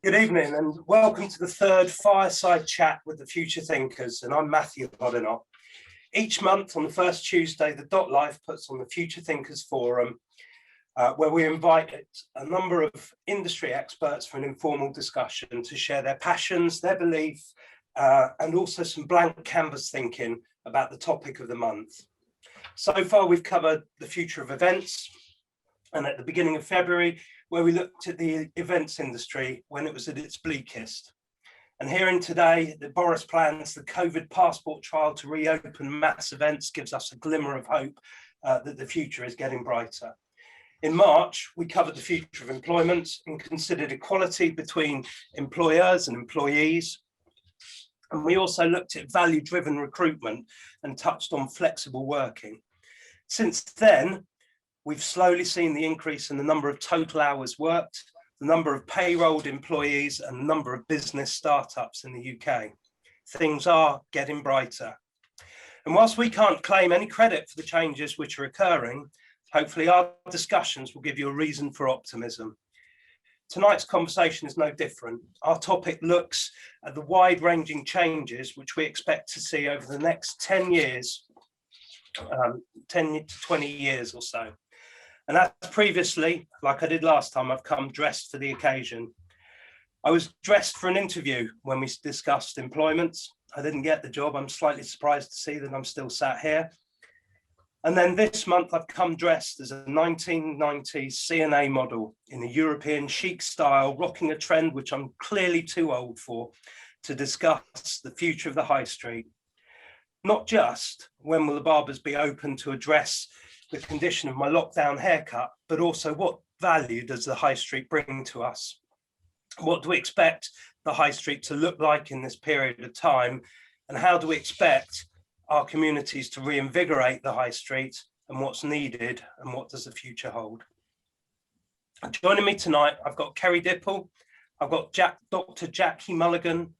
Good evening and welcome to the third fireside chat with the Future Thinkers, and I'm Matthew Hodinott. Each month on the first Tuesday, the Dot Life puts on the Future Thinkers Forum, where we invite a number of industry experts for an informal discussion to share their passions, their beliefs, and also some blank canvas thinking about the topic of the month. So far, we've covered the future of events, and at the beginning of February, where we looked at the events industry when it was at its bleakest. And hearing today that Boris plans the COVID passport trial to reopen mass events gives us a glimmer of hope that the future is getting brighter. In March, we covered the future of employment and considered equality between employers and employees. And we also looked at value-driven recruitment and touched on flexible working. Since then, we've slowly seen the increase in the number of total hours worked, the number of payrolled employees, and the number of business startups in the UK. Things are getting brighter. And whilst we can't claim any credit for the changes which are occurring, hopefully our discussions will give you a reason for optimism. Tonight's conversation is no different. Our topic looks at the wide-ranging changes which we expect to see over the next 10 years, 10 to 20 years or so. And as previously, like I did last time, I've come dressed for the occasion. I was dressed for an interview when we discussed employment. I didn't get the job. I'm slightly surprised to see that I'm still sat here. And then this month, I've come dressed as a 1990s C&A model in a European chic style, rocking a trend which I'm clearly too old for, to discuss the future of the high street. Not just when will the barbers be open to address the condition of my lockdown haircut, but also what value does the high street bring to us? What do we expect the high street to look like in this period of time? And how do we expect our communities to reinvigorate the high street, and what's needed, and what does the future hold? Joining me tonight, I've got Ceri Dipple, I've got Dr. Jackie Mulligan,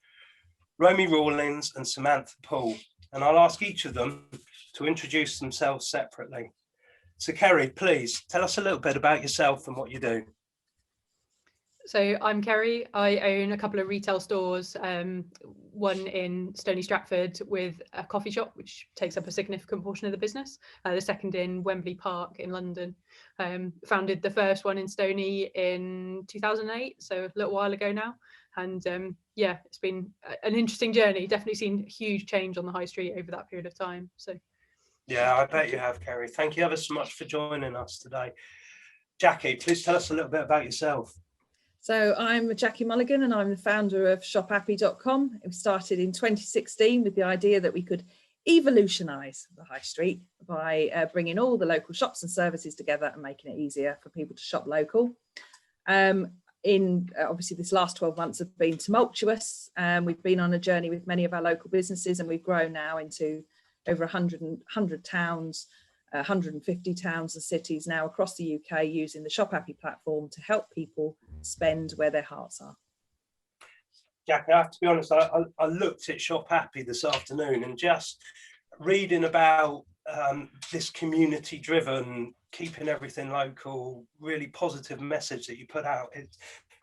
Romy Rawlings, and Samantha Poole. And I'll ask each of them to introduce themselves separately. So Ceri, please tell us a little bit about yourself and what you do. So I'm Ceri. I own a couple of retail stores, one in Stony Stratford with a coffee shop, which takes up a significant portion of the business. The second in Wembley Park in London. Founded the first one in Stony in 2008, so a little while ago now. And yeah, it's been an interesting journey. Definitely seen huge change on the high street over that period of time. So. Yeah, I bet you have, Ceri. Thank you ever so much for joining us today. Jackie, please tell us a little bit about yourself. So I'm Jackie Mulligan and I'm the founder of shophappy.com. It was started in 2016 with the idea that we could evolutionise the high street by bringing all the local shops and services together and making it easier for people to shop local. Obviously this last 12 months have been tumultuous. We've been on a journey with many of our local businesses, and we've grown now into over 100 towns, 150 towns and cities now across the UK using the Shop Happy platform to help people spend where their hearts are. Jack, I have to be honest, I looked at Shop Happy this afternoon and just reading about this community-driven, keeping everything local, really positive message that you put out. It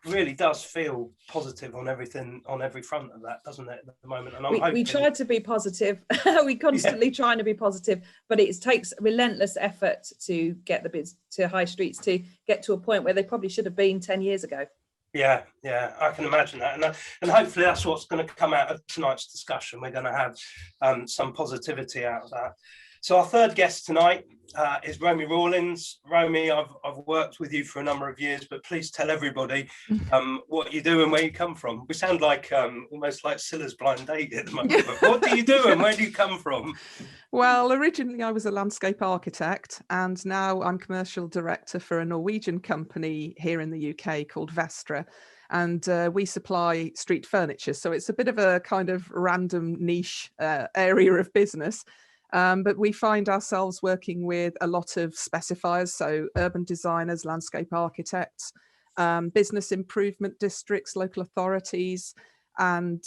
really does feel positive on everything, on every front of that, doesn't it, at the moment? And we try to be positive. We constantly trying to be positive, but it takes relentless effort to get to high streets to get to a point where they probably should have been 10 years ago. Yeah, I can imagine that. And hopefully that's what's going to come out of tonight's discussion. We're going to have some positivity out of that. So our third guest tonight is Romy Rawlings. Romy, I've worked with you for a number of years, but please tell everybody what you do and where you come from. We sound like almost like Scylla's blind date at the moment. But what do you do and where do you come from? Well, originally I was a landscape architect, and now I'm commercial director for a Norwegian company here in the UK called Vestra. And we supply street furniture. So it's a bit of a kind of random niche area of business. But we find ourselves working with a lot of specifiers, so urban designers, landscape architects, business improvement districts, local authorities, and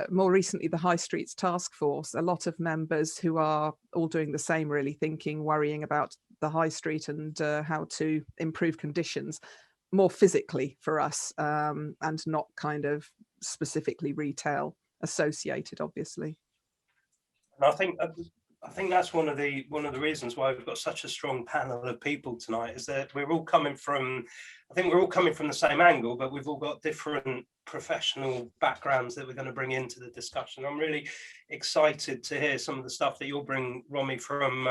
more recently the High Streets Task Force, a lot of members who are all doing the same, really thinking, worrying about the high street and how to improve conditions. more physically for us, and not kind of specifically retail associated, obviously. And I think that's one of the reasons why we've got such a strong panel of people tonight, is that we're all coming from, I think we're all coming from the same angle, but we've all got different professional backgrounds that we're going to bring into the discussion. I'm really excited to hear some of the stuff that you'll bring, Romy, from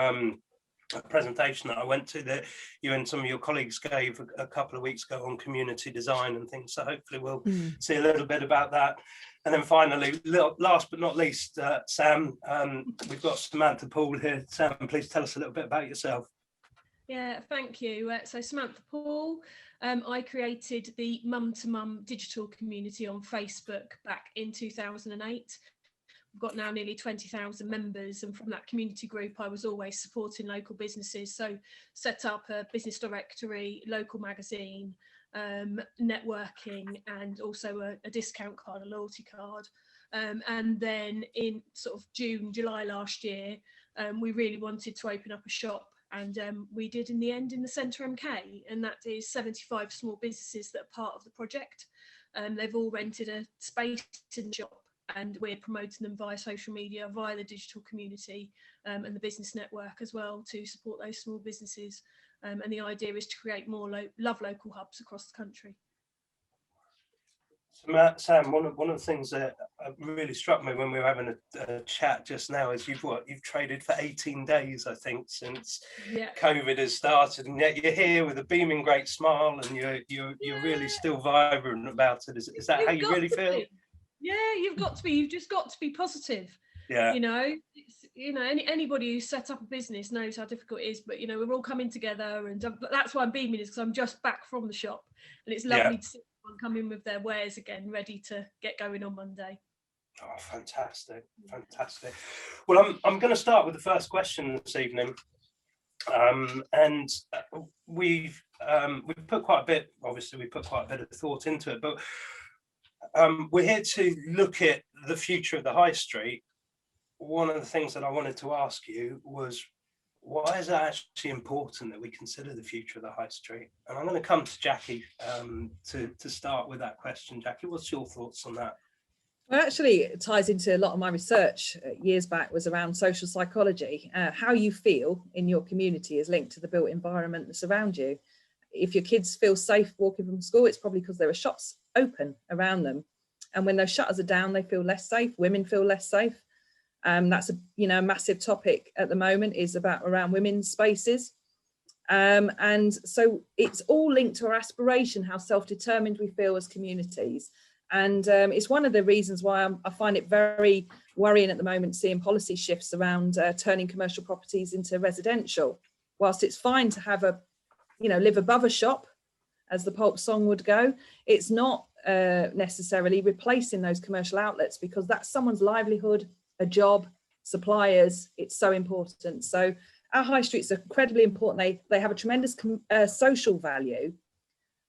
a presentation that I went to that you and some of your colleagues gave a couple of weeks ago on community design and things. So hopefully we'll see a little bit about that. And then finally, last but not least, Sam, we've got Samantha Poole here. Sam, please tell us a little bit about yourself. Yeah, thank you. So Samantha Poole, I created the Mum to Mum digital community on Facebook back in 2008. We've got now nearly 20,000 members, and from that community group I was always supporting local businesses, so set up a business directory, local magazine, networking, and also a discount card, a loyalty card. And then in sort of June, July last year, we really wanted to open up a shop, and we did in the end in the Centre MK, and that is 75 small businesses that are part of the project. They've all rented a space in the shop, and we're promoting them via social media, via the digital community, and the business network as well, to support those small businesses. And the idea is to create more love local hubs across the country. So Sam, one of the things that really struck me when we were having a chat just now is you've traded for 18 days, I think, since COVID has started, and yet you're here with a beaming great smile, and you're really still vibrant about it. Is that how you really feel? Yeah, you've got to be. You've just got to be positive. Yeah. You know, anybody who's set up a business knows how difficult it is. But we're all coming together, and that's why I'm beaming, is because I'm just back from the shop, and it's lovely to see everyone come in with their wares again, ready to get going on Monday. Oh, fantastic, fantastic. Well, I'm going to start with the first question this evening, and we've put quite a bit. Obviously, we put quite a bit of thought into it, but. We're here to look at the future of the high street. One of the things that I wanted to ask you was, why is it actually important that we consider the future of the high street? And I'm going to come to Jackie to start with that question. Jackie, what's your thoughts on that? Well, actually, it ties into a lot of my research years back was around social psychology. How you feel in your community is linked to the built environment that's around you. If your kids feel safe walking from school, it's probably because there are shops open around them. And when those shutters are down, they feel less safe. Women feel less safe. That's a massive topic at the moment, is around women's spaces. And so it's all linked to our aspiration, how self-determined we feel as communities. And it's one of the reasons why I find it very worrying at the moment, seeing policy shifts around turning commercial properties into residential. Whilst it's fine to have live above a shop, as the Pulp song would go, it's not necessarily replacing those commercial outlets, because that's someone's livelihood, a job, suppliers. It's so important. So our high streets are incredibly important. They have a tremendous social value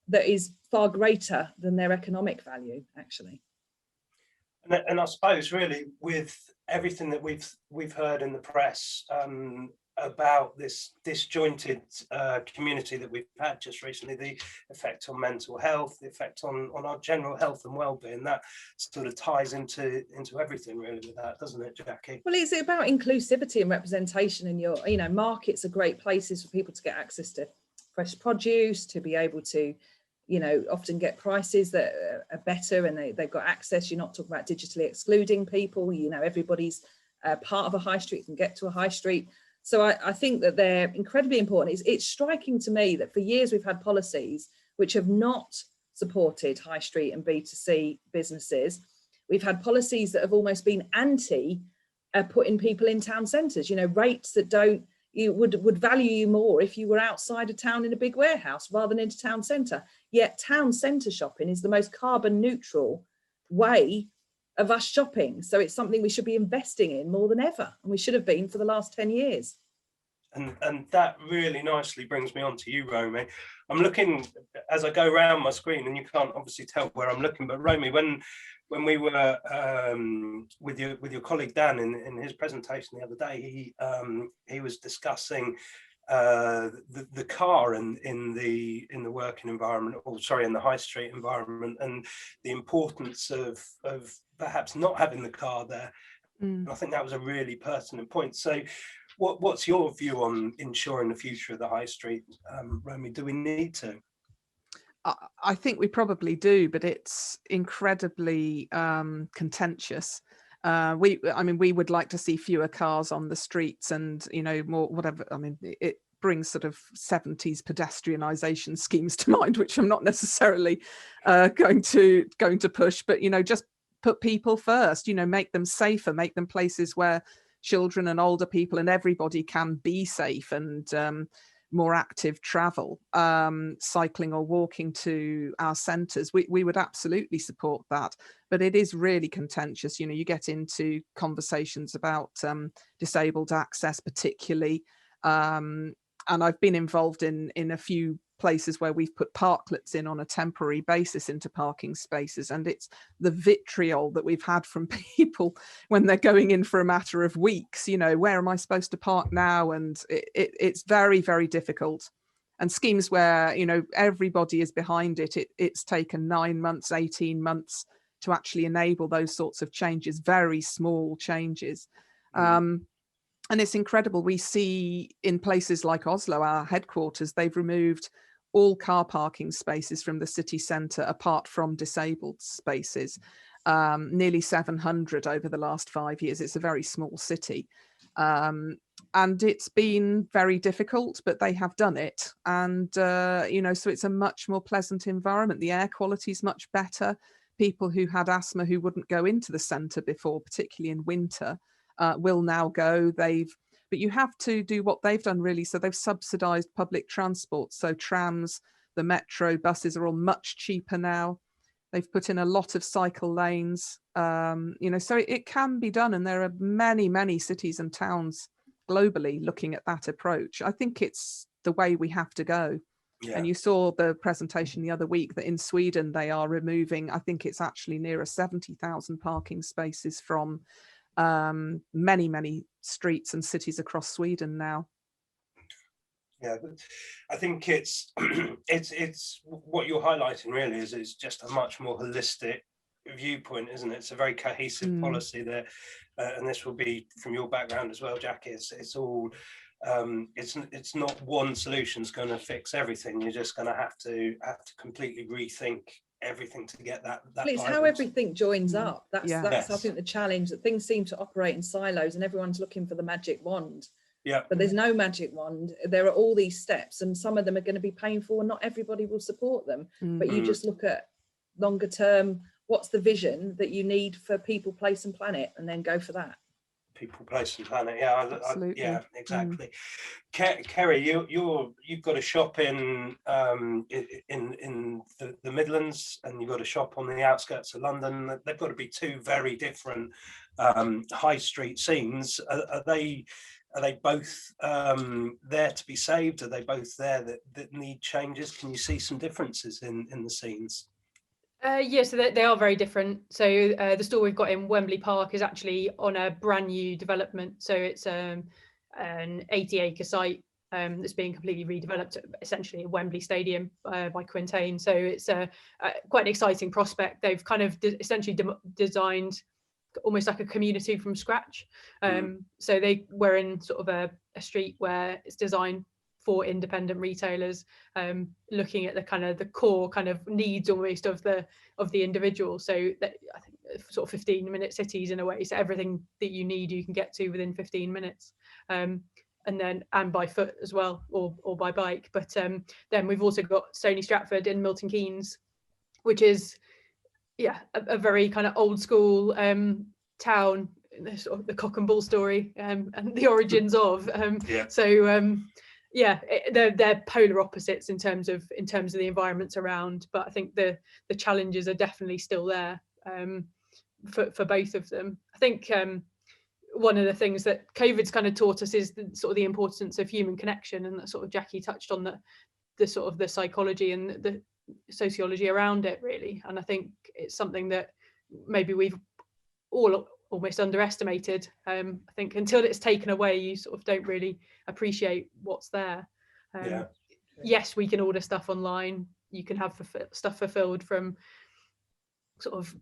that is far greater than their economic value, actually. And I suppose really with everything that we've heard in the press about this disjointed community that we've had just recently, the effect on mental health, the effect on our general health and well-being, that sort of ties into everything really with that, doesn't it, Jackie? Well, it's about inclusivity and representation, and markets are great places for people to get access to fresh produce, to be able to often get prices that are better, and they've got access. You're not talking about digitally excluding people. Everybody's part of a high street, can get to a high street. So I think that they're incredibly important. It's striking to me that for years we've had policies which have not supported high street and B2C businesses. We've had policies that have almost been anti putting people in town centres, rates that would value you more if you were outside of town in a big warehouse rather than into town centre. Yet town centre shopping is the most carbon neutral way of us shopping. So it's something we should be investing in more than ever, and we should have been for the last 10 years. And that really nicely brings me on to you, Romy. I'm looking as I go around my screen, and you can't obviously tell where I'm looking, but Romy, when we were with your colleague Dan in his presentation the other day, he was discussing the car in the working environment, or sorry, in the high street environment, and the importance of perhaps not having the car there. And I think that was a really pertinent point. So what's your view on ensuring the future of the high street, Romy? Do we need to? I think we probably do, but it's incredibly contentious. We would like to see fewer cars on the streets, and more whatever. I mean, it brings sort of 70s pedestrianisation schemes to mind, which I'm not necessarily going to push. But just put people first. Make them safer, make them places where children and older people and everybody can be safe, and more active travel, cycling or walking to our centres. We would absolutely support that, but it is really contentious. You get into conversations about disabled access particularly, and I've been involved in a few places where we've put parklets in on a temporary basis into parking spaces, and it's the vitriol that we've had from people when they're going in for a matter of weeks. Where am I supposed to park now? And it's very, very difficult. And schemes where everybody is behind it, it's taken 9 months, 18 months to actually enable those sorts of changes, very small changes. And it's incredible. We see in places like Oslo, our headquarters, they've removed all car parking spaces from the city centre apart from disabled spaces, nearly 700 over the last 5 years. It's a very small city. And it's been very difficult, but they have done it. And, so it's a much more pleasant environment. The air quality is much better. People who had asthma who wouldn't go into the centre before, particularly in winter, will now go. But you have to do what they've done really. So they've subsidised public transport. So trams, the metro, buses are all much cheaper now. They've put in a lot of cycle lanes, so it can be done. And there are many, many cities and towns globally looking at that approach. I think it's the way we have to go. Yeah. And you saw the presentation the other week that in Sweden, they are removing, I think it's actually nearer 70,000 parking spaces from many, many streets and cities across Sweden now. Yeah, but I think it's what you're highlighting really is just a much more holistic viewpoint, isn't it? It's a very cohesive policy there, and this will be from your background as well, Jackie. It's all it's not one solution's going to fix everything. You're just going to have to completely rethink everything to get that it's vibrance. How everything joins up. That's Yes. I think the challenge, that things seem to operate in silos and everyone's looking for the magic wand. Yeah, but there's no magic wand. There are all these steps, and some of them are going to be painful and not everybody will support them. But you just look at longer term, what's the vision that you need for people, place and planet, and then go for that. People, place and planet. Yeah, exactly. Ceri, you've got a shop in the Midlands, and you've got a shop on the outskirts of London. They've got to be two very different high street scenes. Are they both there to be saved? Are they both there that need changes? Can you see some differences in the scenes? Yeah, so they are very different. So the store we've got in Wembley Park is actually on a brand new development. So it's an 80-acre site that's being completely redeveloped, essentially at Wembley Stadium by Quintain. So it's quite an exciting prospect. They've kind of essentially designed almost like a community from scratch. So they were in sort of a street where it's designed for independent retailers, looking at the kind of the core kind of needs almost of the individual. So that, I think, sort of 15-minute cities in a way. So everything that you need, you can get to within 15 minutes. And by foot as well, or by bike. But then we've also got Stony Stratford in Milton Keynes, which is a very kind of old school town, sort of the cock and bull story and the origins of. They're polar opposites in terms of the environments around, but I think the challenges are definitely still there for both of them. I think one of the things that COVID's kind of taught us is the importance of human connection, and that sort of Jackie touched on the sort of the psychology and the sociology around it really. And I think it's something that maybe we've all almost underestimated. I think until it's taken away, you sort of don't really appreciate what's there. Yes, we can order stuff online. You can have stuff fulfilled from sort of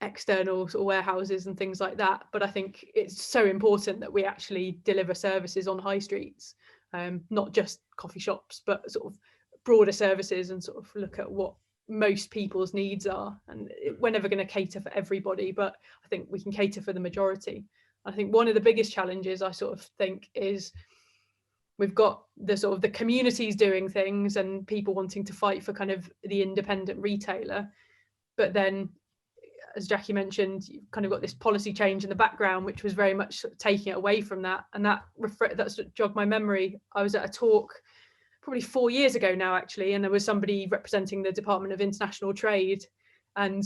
external sort of warehouses and things like that. But I think it's so important that we actually deliver services on high streets, not just coffee shops, but sort of broader services, and sort of look at what most people's needs are. And we're never going to cater for everybody, but I think we can cater for the majority. I think one of the biggest challenges, I sort of think, is we've got the sort of the communities doing things and people wanting to fight for kind of the independent retailer, but then, as Jackie mentioned, you've kind of got this policy change in the background, which was very much sort of taking it away from that. And that sort of jogged my memory. I was at a talk probably 4 years ago now, actually, and there was somebody representing the Department of International Trade, and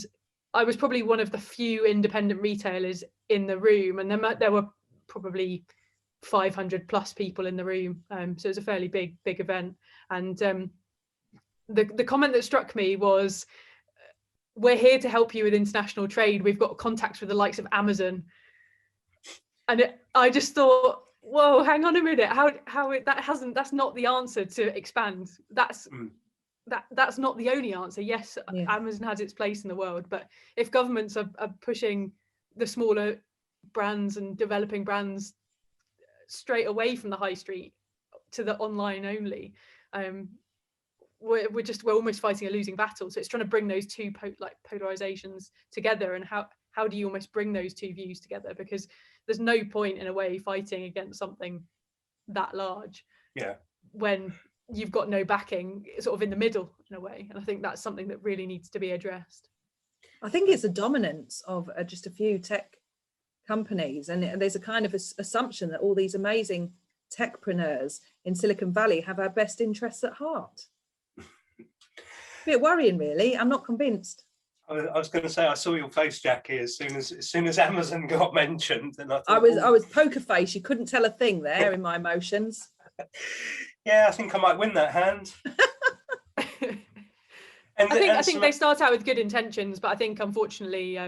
I was probably one of the few independent retailers in the room, and there were probably 500 plus people in the room, so it was a fairly big event. And the comment that struck me was, we're here to help you with international trade, we've got contacts with the likes of Amazon. And I just thought, whoa, hang on a minute, that's not the answer to expand. That's not the only answer. Yes, yeah. Amazon has its place in the world, but if governments are pushing the smaller brands and developing brands straight away from the high street to the online only, we're almost fighting a losing battle. So it's trying to bring those two polarizations together, and how do you almost bring those two views together? Because there's no point in a way fighting against something that large, when you've got no backing sort of in the middle in a way. And I think that's something that really needs to be addressed. I think it's a dominance of just a few tech companies, and there's a kind of assumption that all these amazing techpreneurs in Silicon Valley have our best interests at heart. A bit worrying, really. I'm not convinced. I was going to say, I saw your face, Jackie, as soon as Amazon got mentioned, and I was poker face. You couldn't tell a thing there in my emotions. Yeah, I think I might win that hand. I think they start out with good intentions, but I think unfortunately,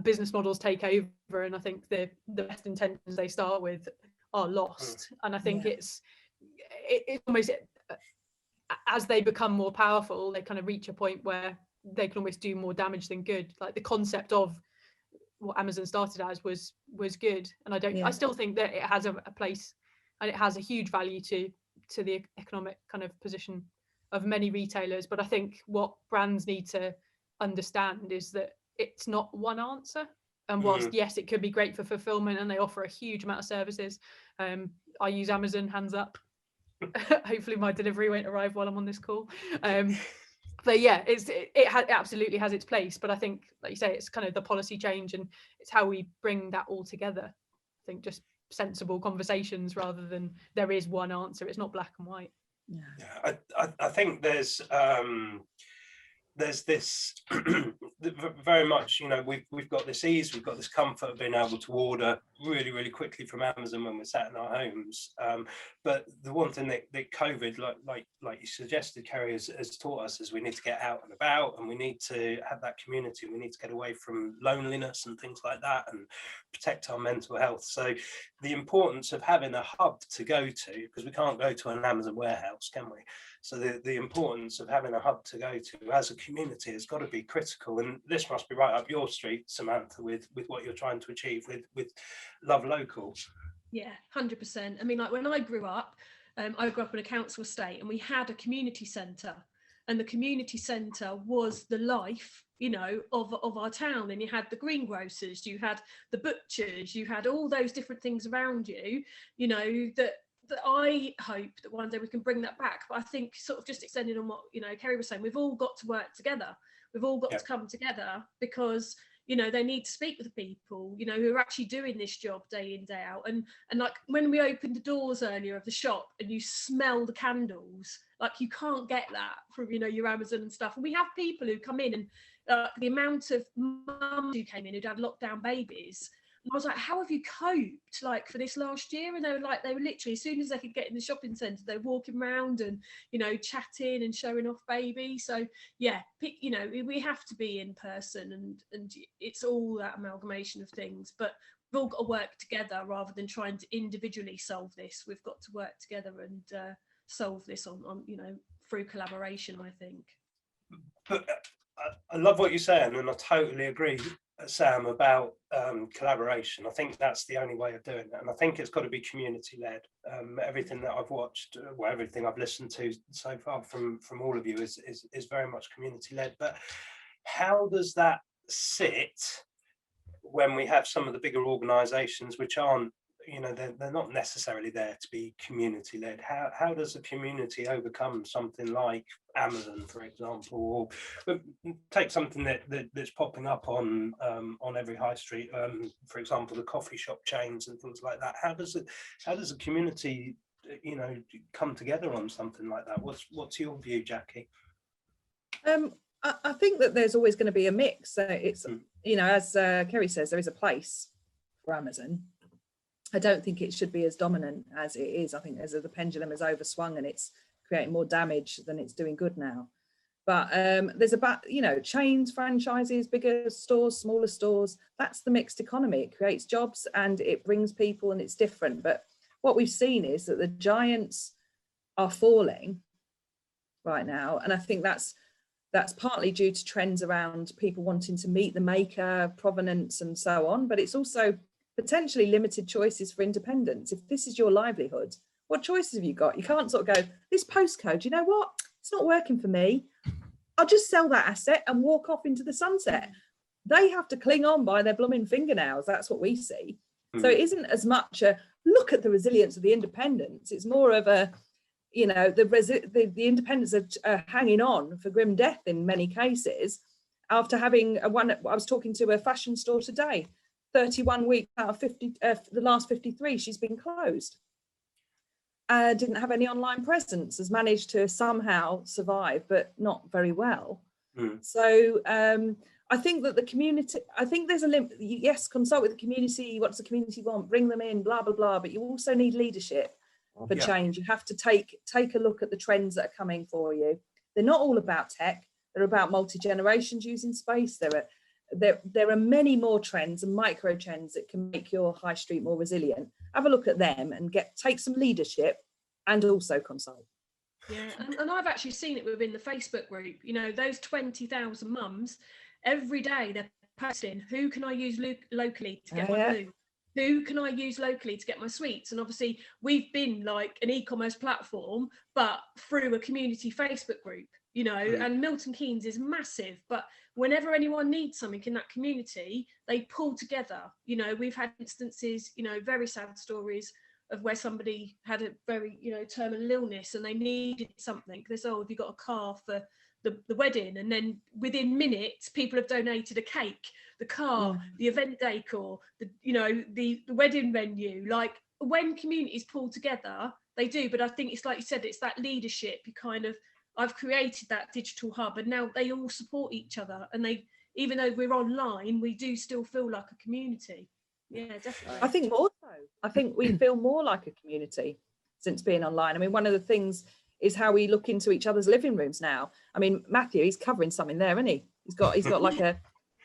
business models take over, and I think the best intentions they start with are lost. And I think it's almost, as they become more powerful, they kind of reach a point where they can almost do more damage than good. Like the concept of what Amazon started as was good, and I still think that it has a place, and it has a huge value to the economic kind of position of many retailers. But I think what brands need to understand is that it's not one answer. And whilst yes, it could be great for fulfillment, and they offer a huge amount of services. I use Amazon, hands up. Hopefully my delivery won't arrive while I'm on this call. But yeah, it absolutely has its place. But I think, like you say, it's kind of the policy change, and it's how we bring that all together. I think just sensible conversations rather than there is one answer. It's not black and white. Yeah, I think there's this very much, we've got this ease, we've got this comfort of being able to order really, really quickly from Amazon when we're sat in our homes. But the one thing that COVID, like you suggested, Ceri, has taught us is we need to get out and about, and we need to have that community. We need to get away from loneliness and things like that, and protect our mental health. So the importance of having a hub to go to, because we can't go to an Amazon warehouse, can we? So the importance of having a hub to go to as a community has got to be critical. And this must be right up your street, Samantha, with what you're trying to achieve with Love Local. Yeah, 100%. I mean, like when I grew up in a council estate, and we had a community centre, and the community centre was the life, of our town. And you had the greengrocers, you had the butchers, you had all those different things around you, that I hope that one day we can bring that back. But I think sort of just extending on what Ceri was saying, we've all got to work together. We've all got to come together, because they need to speak with the people who are actually doing this job day in, day out. And like when we opened the doors earlier of the shop and you smell the candles, like you can't get that from your Amazon and stuff. And we have people who come in, and the amount of mums who came in who'd had lockdown babies, I was like, how have you coped like for this last year? And they were literally, as soon as they could get in the shopping centre, they're walking around and, you know, chatting and showing off baby. So yeah, you know, we have to be in person, and it's all that amalgamation of things, but we've all got to work together rather than trying to individually solve this. We've got to work together and solve this on you know, through collaboration, I think. But I love what you're saying, and I totally agree, Sam, about collaboration. I think that's the only way of doing it, and I think it's got to be community led. Everything that I've watched, well, everything I've listened to so far from all of you is very much community led. But how does that sit when we have some of the bigger organisations which aren't, you know, they're not necessarily there to be community led? How does the community overcome something like Amazon, for example, or take something that's popping up on every high street, for example, the coffee shop chains and things like that? How does the community, you know, come together on something like that? What's your view, Jackie? I think that there's always going to be a mix. It's you know, as Ceri says, there is a place for Amazon. I don't think it should be as dominant as it is. I think as the pendulum has overswung and it's creating more damage than it's doing good now. But there's about, you know, chains, franchises, bigger stores, smaller stores. That's the mixed economy. It creates jobs and it brings people, and it's different. But what we've seen is that the giants are falling right now, and I think that's partly due to trends around people wanting to meet the maker, provenance and so on, but it's also potentially limited choices for independents. If this is your livelihood, what choices have you got? You can't sort of go, this postcode, you know what, it's not working for me, I'll just sell that asset and walk off into the sunset. They have to cling on by their blooming fingernails. That's what we see. So it isn't as much a look at the resilience of the independents, it's more of a, you know, the independents are hanging on for grim death in many cases after having I was talking to a fashion store today, 31 weeks out of 50, the last 53, she's been closed. Didn't have any online presence, has managed to somehow survive, but not very well. So I think that the community, I think there's a limit. Yes, consult with the community. What does the community want? Bring them in, blah, blah, blah. But you also need leadership for change. You have to take a look at the trends that are coming for you. They're not all about tech. They're about multi-generations using space. There are many more trends and micro trends that can make your high street more resilient. Have a look at them and take some leadership and also consult. Yeah, and I've actually seen it within the Facebook group. You know, those 20,000 mums, every day they're posting, who can I use locally to get my food? Who can I use locally to get my sweets? And obviously we've been like an e-commerce platform, but through a community Facebook group, you know, and Milton Keynes is massive, but whenever anyone needs something in that community, they pull together. You know, we've had instances, you know, very sad stories of where somebody had a very, you know, terminal illness and they needed something. There's, oh, have you got a car for the wedding? And then within minutes, people have donated a cake, the car, the event decor, the wedding venue. Like, when communities pull together, they do. But I think it's like you said, it's that leadership. You kind of, I've created that digital hub and now they all support each other. And they, even though we're online, we do still feel like a community. Yeah, definitely. I think more so. I think we feel more like a community since being online. I mean, one of the things is how we look into each other's living rooms now. I mean, Matthew, he's covering something there, isn't he? He's got like a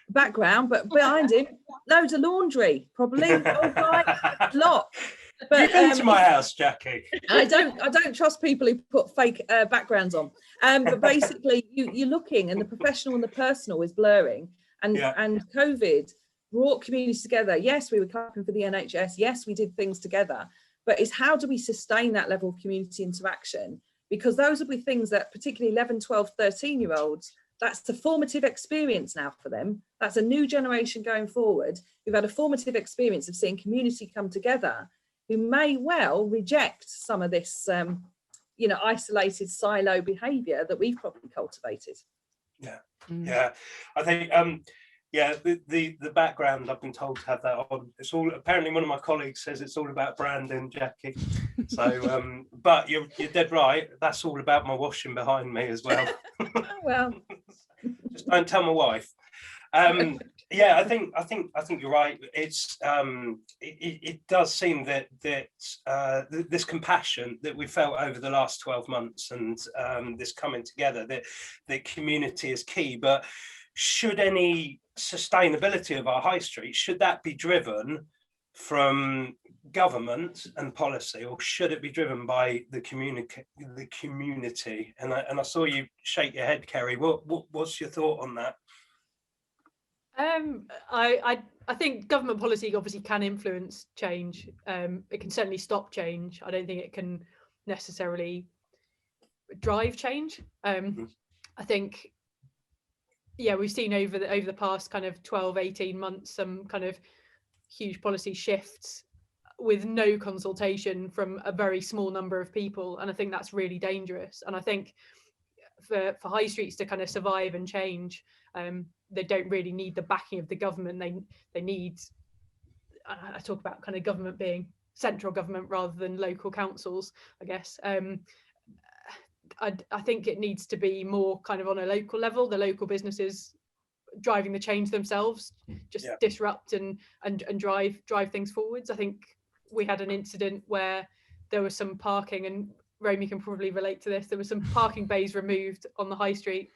background, but behind him, loads of laundry, probably. Oh, right, lot. But you've been to my house, Jackie. I don't trust people who put fake backgrounds on. But basically, you're looking, and the professional and the personal is blurring. And COVID brought communities together. Yes, we were clapping for the NHS. Yes, we did things together. But it's how do we sustain that level of community interaction? Because those will be things that particularly 11, 12, 13-year-olds, that's the formative experience now for them. That's a new generation going forward. We've had a formative experience of seeing community come together, who may well reject some of this, isolated silo behaviour that we've probably cultivated. Yeah, I think, the background, I've been told to have that on. It's all, apparently one of my colleagues says it's all about branding, Jackie. So, but you're dead right. That's all about my washing behind me as well. Well, just don't tell my wife. Yeah, I think you're right. It's it does seem that this compassion that we felt over the last 12 months and this coming together, that community is key. But should any sustainability of our high street, should that be driven from government and policy, or should it be driven by the community? And I saw you shake your head, Ceri. What's your thought on that? I think government policy obviously can influence change. It can certainly stop change. I don't think it can necessarily drive change. I think, yeah, we've seen over the past kind of 12-18 months some kind of huge policy shifts with no consultation from a very small number of people, and I think that's really dangerous. And I think for high streets to kind of survive and change, they don't really need the backing of the government. They need, I talk about kind of government being central government rather than local councils, I guess. I think it needs to be more kind of on a local level, the local businesses driving the change themselves, just disrupt and drive things forwards. I think we had an incident where there was some parking, and Romy can probably relate to this. There were some parking bays removed on the high street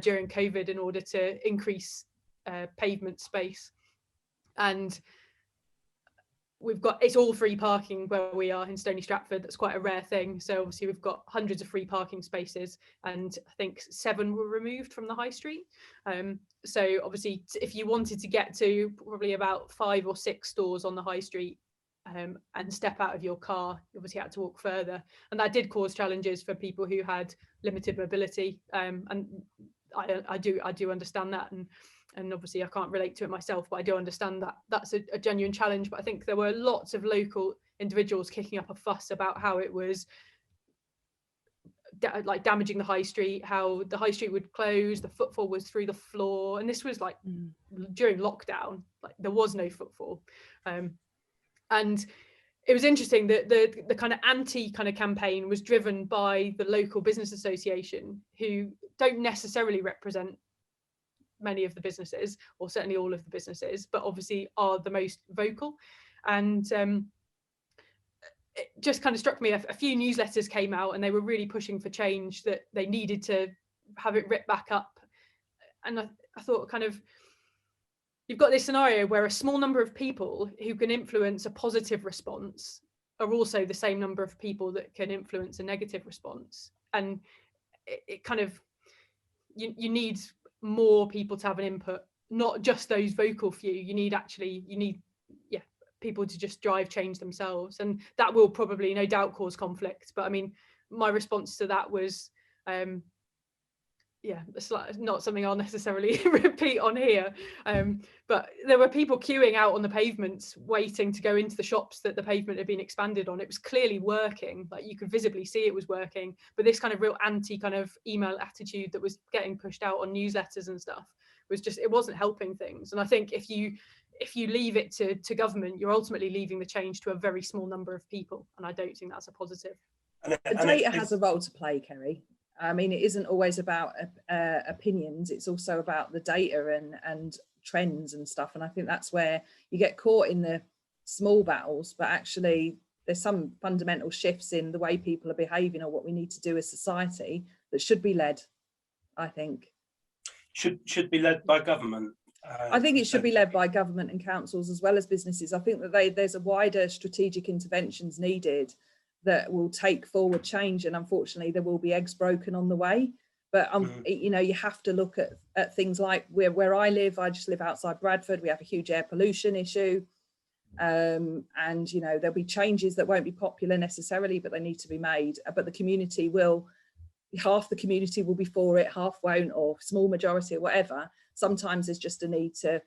during COVID in order to increase pavement space, and it's all free parking where we are in Stony Stratford. That's quite a rare thing. So obviously we've got hundreds of free parking spaces, and I think 7 were removed from the high street. So obviously if you wanted to get to probably about 5 or 6 stores on the high street and step out of your car, you obviously had to walk further, and that did cause challenges for people who had limited mobility. And I do understand that, and obviously I can't relate to it myself, but I do understand that that's a genuine challenge. But I think there were lots of local individuals kicking up a fuss about how it was like damaging the high street, how the high street would close, the footfall was through the floor, and this was like during lockdown, like there was no footfall. And it was interesting that the kind of anti kind of campaign was driven by the local business association, who don't necessarily represent many of the businesses, or certainly all of the businesses, but obviously are the most vocal. And it just kind of struck me, a few newsletters came out and they were really pushing for change, that they needed to have it ripped back up. And I thought, kind of, you've got this scenario where a small number of people who can influence a positive response are also the same number of people that can influence a negative response. And it kind of, you need more people to have an input, not just those vocal few. You need people to just drive change themselves, and that will probably no doubt cause conflict. But I mean, my response to that was it's not something I'll necessarily repeat on here, but there were people queuing out on the pavements waiting to go into the shops that the pavement had been expanded on. It was clearly working, like you could visibly see it was working, but this kind of real anti kind of email attitude that was getting pushed out on newsletters and stuff was just, it wasn't helping things. And I think if you leave it to government, you're ultimately leaving the change to a very small number of people, and I don't think that's a positive. The data has a role to play, Ceri. I mean, it isn't always about opinions, it's also about the data and trends and stuff. And I think that's where you get caught in the small battles, but actually there's some fundamental shifts in the way people are behaving, or what we need to do as society, that should be led, I think. Should be led by government. I think it should be led by government and councils as well as businesses. I think that there's a wider strategic interventions needed that will take forward change, and unfortunately there will be eggs broken on the way. But you know, you have to look at things like where I live. I just live outside Bradford. We have a huge air pollution issue, and you know, there'll be changes that won't be popular necessarily, but they need to be made. But the community will, half the community will be for it, half won't, or small majority or whatever. Sometimes there's just a need to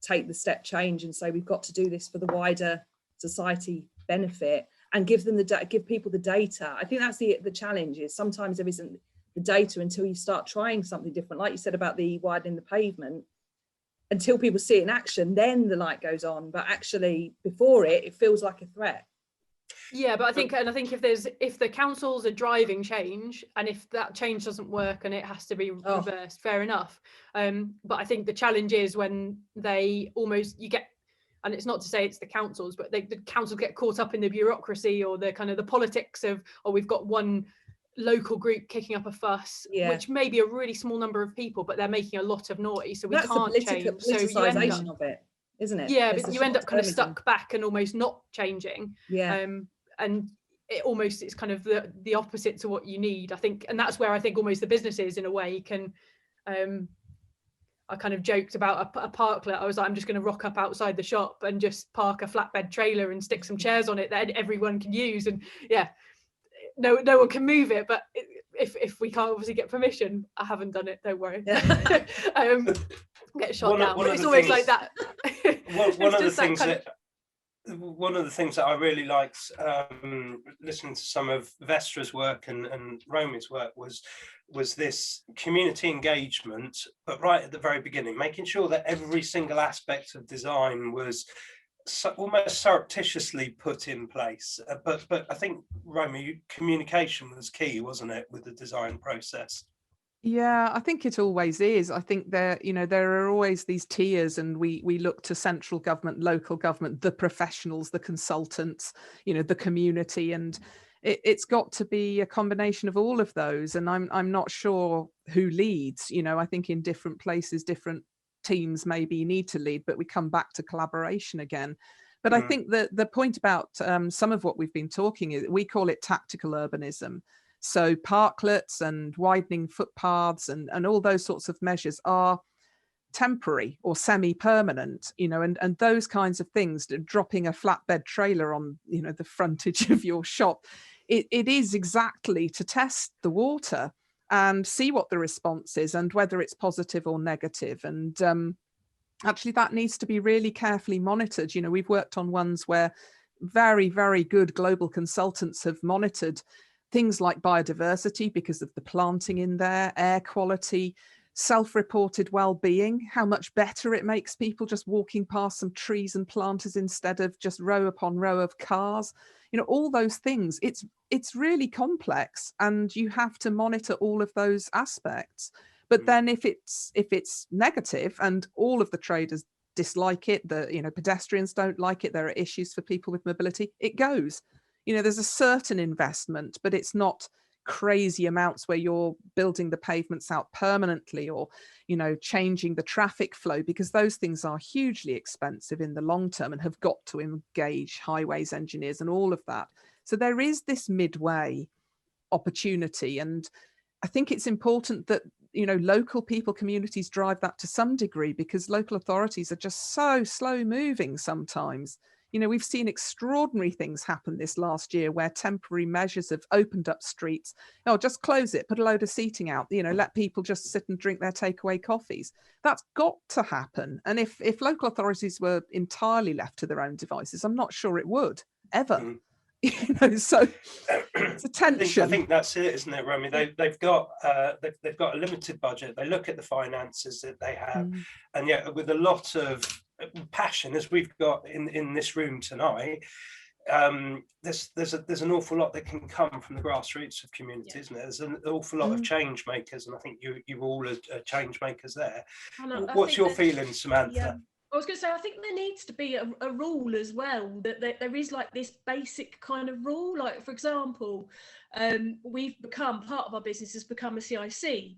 take the step change and say we've got to do this for the wider society benefit, and give people the data. I think that's the challenge, is sometimes there isn't the data until you start trying something different, like you said about the widening the pavement. Until people see it in action, then the light goes on. But actually before it feels like a threat. Yeah, but I think if the councils are driving change, and if that change doesn't work and it has to be reversed, fair enough. But I think the challenge is when they you get, and it's not to say it's the councils, but the councils get caught up in the bureaucracy or the kind of the politics of, we've got one local group kicking up a fuss, which may be a really small number of people, but they're making a lot of noise, so we can't change. So you end up, of it, isn't it? Yeah, but you end up kind of stuck back and almost not changing. And it's kind of the opposite to what you need, I think. And that's where I think almost the businesses in a way can, I kind of joked about a parklet. I was like, I'm just going to rock up outside the shop and just park a flatbed trailer and stick some chairs on it that everyone can use. And no one can move it, but if we can't obviously get permission, I haven't done it, don't worry. Get shot down. It's always like that. One of the things that I really liked listening to some of Vestra's work and Romy's work was this community engagement, but right at the very beginning, making sure that every single aspect of design was almost surreptitiously put in place. But I think, Romy, communication was key, wasn't it, with the design process? Yeah, I think it always is. I think there are always these tiers, and we look to central government, local government, the professionals, the consultants, the community, and it's got to be a combination of all of those. And I'm not sure who leads. I think in different places, different teams maybe need to lead, but we come back to collaboration again. But I think that the point about some of what we've been talking is, we call it tactical urbanism. So parklets and widening footpaths and all those sorts of measures are temporary or semi-permanent, and those kinds of things, dropping a flatbed trailer on, the frontage of your shop, it is exactly to test the water and see what the response is and whether it's positive or negative. And actually that needs to be really carefully monitored. We've worked on ones where very, very good global consultants have monitored things like biodiversity because of the planting in there, air quality, self-reported well-being, how much better it makes people just walking past some trees and planters instead of just row upon row of cars. All those things. It's really complex, and you have to monitor all of those aspects. But then if it's negative and all of the traders dislike it, the pedestrians don't like it, there are issues for people with mobility, it goes. There's a certain investment, but it's not crazy amounts where you're building the pavements out permanently or, changing the traffic flow, because those things are hugely expensive in the long term and have got to engage highways engineers and all of that. So there is this midway opportunity. And I think it's important that, local people, communities drive that to some degree, because local authorities are just so slow moving sometimes. We've seen extraordinary things happen this last year where temporary measures have opened up streets. Just close it, put a load of seating out, let people just sit and drink their takeaway coffees. That's got to happen. And if local authorities were entirely left to their own devices, I'm not sure it would ever. So it's a tension. I think that's it, isn't it, Romy? They've got a limited budget. They look at the finances that they have, and yet with a lot of passion, as we've got in this room tonight, there's an awful lot that can come from the grassroots of community, isn't it? There's an awful lot of change makers, and I think you all are change makers there. What's your feeling, Samantha? Yeah. I was going to say, I think there needs to be a rule as well, that there is like this basic kind of rule. Like, for example, we've become, part of our business has become a CIC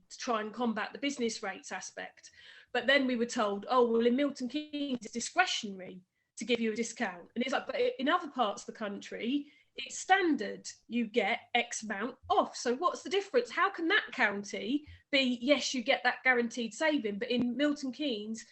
to try and combat the business rates aspect. But then we were told, oh, well, in Milton Keynes, it's discretionary to give you a discount. And it's like, but in other parts of the country, it's standard. You get X amount off. So what's the difference? How can that county be, yes, you get that guaranteed saving, but in Milton Keynes,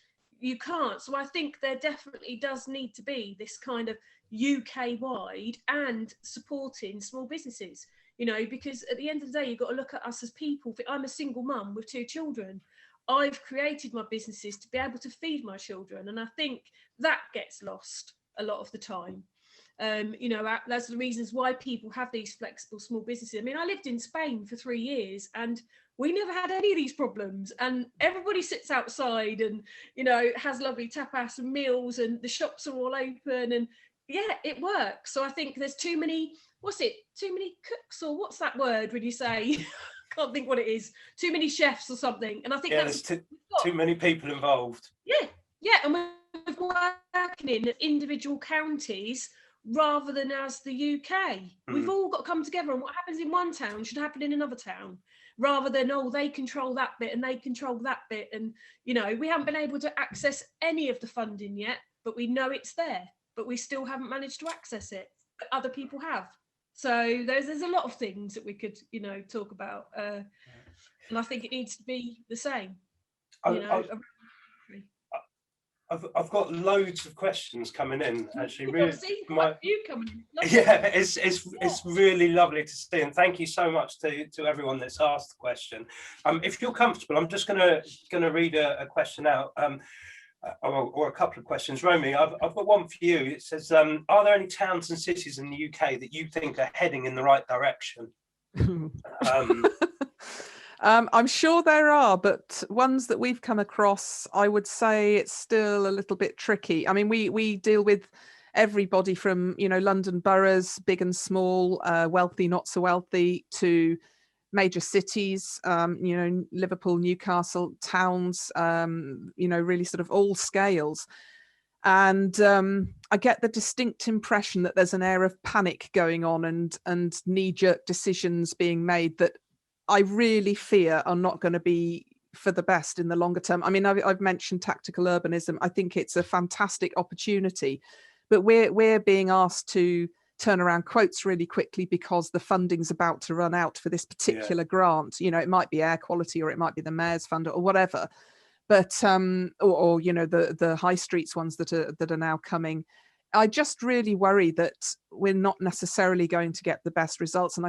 you can't. So I think there definitely does need to be this kind of UK-wide and supporting small businesses, because at the end of the day, you've got to look at us as people. I'm a single mum with 2 children. I've created my businesses to be able to feed my children. And I think that gets lost a lot of the time. That's the reasons why people have these flexible small businesses. I mean, I lived in Spain for 3 years and we never had any of these problems, and everybody sits outside and, has lovely tapas and meals, and the shops are all open, and yeah, it works. So I think there's too many cooks, or what's that word when you say can't think what it is, too many chefs or something. And I think there's too many people involved. Yeah, and we're working in individual counties rather than as the UK. We've all got to come together, and what happens in one town should happen in another town, rather than, oh, they control that bit and they control that bit. And, you know, we haven't been able to access any of the funding yet, but we know it's there, but we still haven't managed to access it. But other people have. So there's a lot of things that we could, you know, talk about. And I think it needs to be the same. You know, I've got loads of questions coming in. Actually, really, you coming in. Yeah, it's really lovely to see, and thank you so much to everyone that's asked the question. If you're comfortable, I'm just gonna read a question out, or a couple of questions. Romy, I've got one for you. It says, are there any towns and cities in the UK that you think are heading in the right direction? I'm sure there are, but ones that we've come across, I would say it's still a little bit tricky. I mean, we deal with everybody from, you know, London boroughs, big and small, wealthy, not so wealthy, to major cities, you know, Liverpool, Newcastle, towns, you know, really sort of all scales. And I get the distinct impression that there's an air of panic going on and knee-jerk decisions being made that I really fear are not going to be for the best in the longer term. I mean, I've mentioned tactical urbanism. I think it's a fantastic opportunity, but we're being asked to turn around quotes really quickly because the funding's about to run out for this particular grant. You know, it might be air quality, or it might be the mayor's fund, or whatever. But or you know, the high streets ones that are now coming. I just really worry that we're not necessarily going to get the best results, and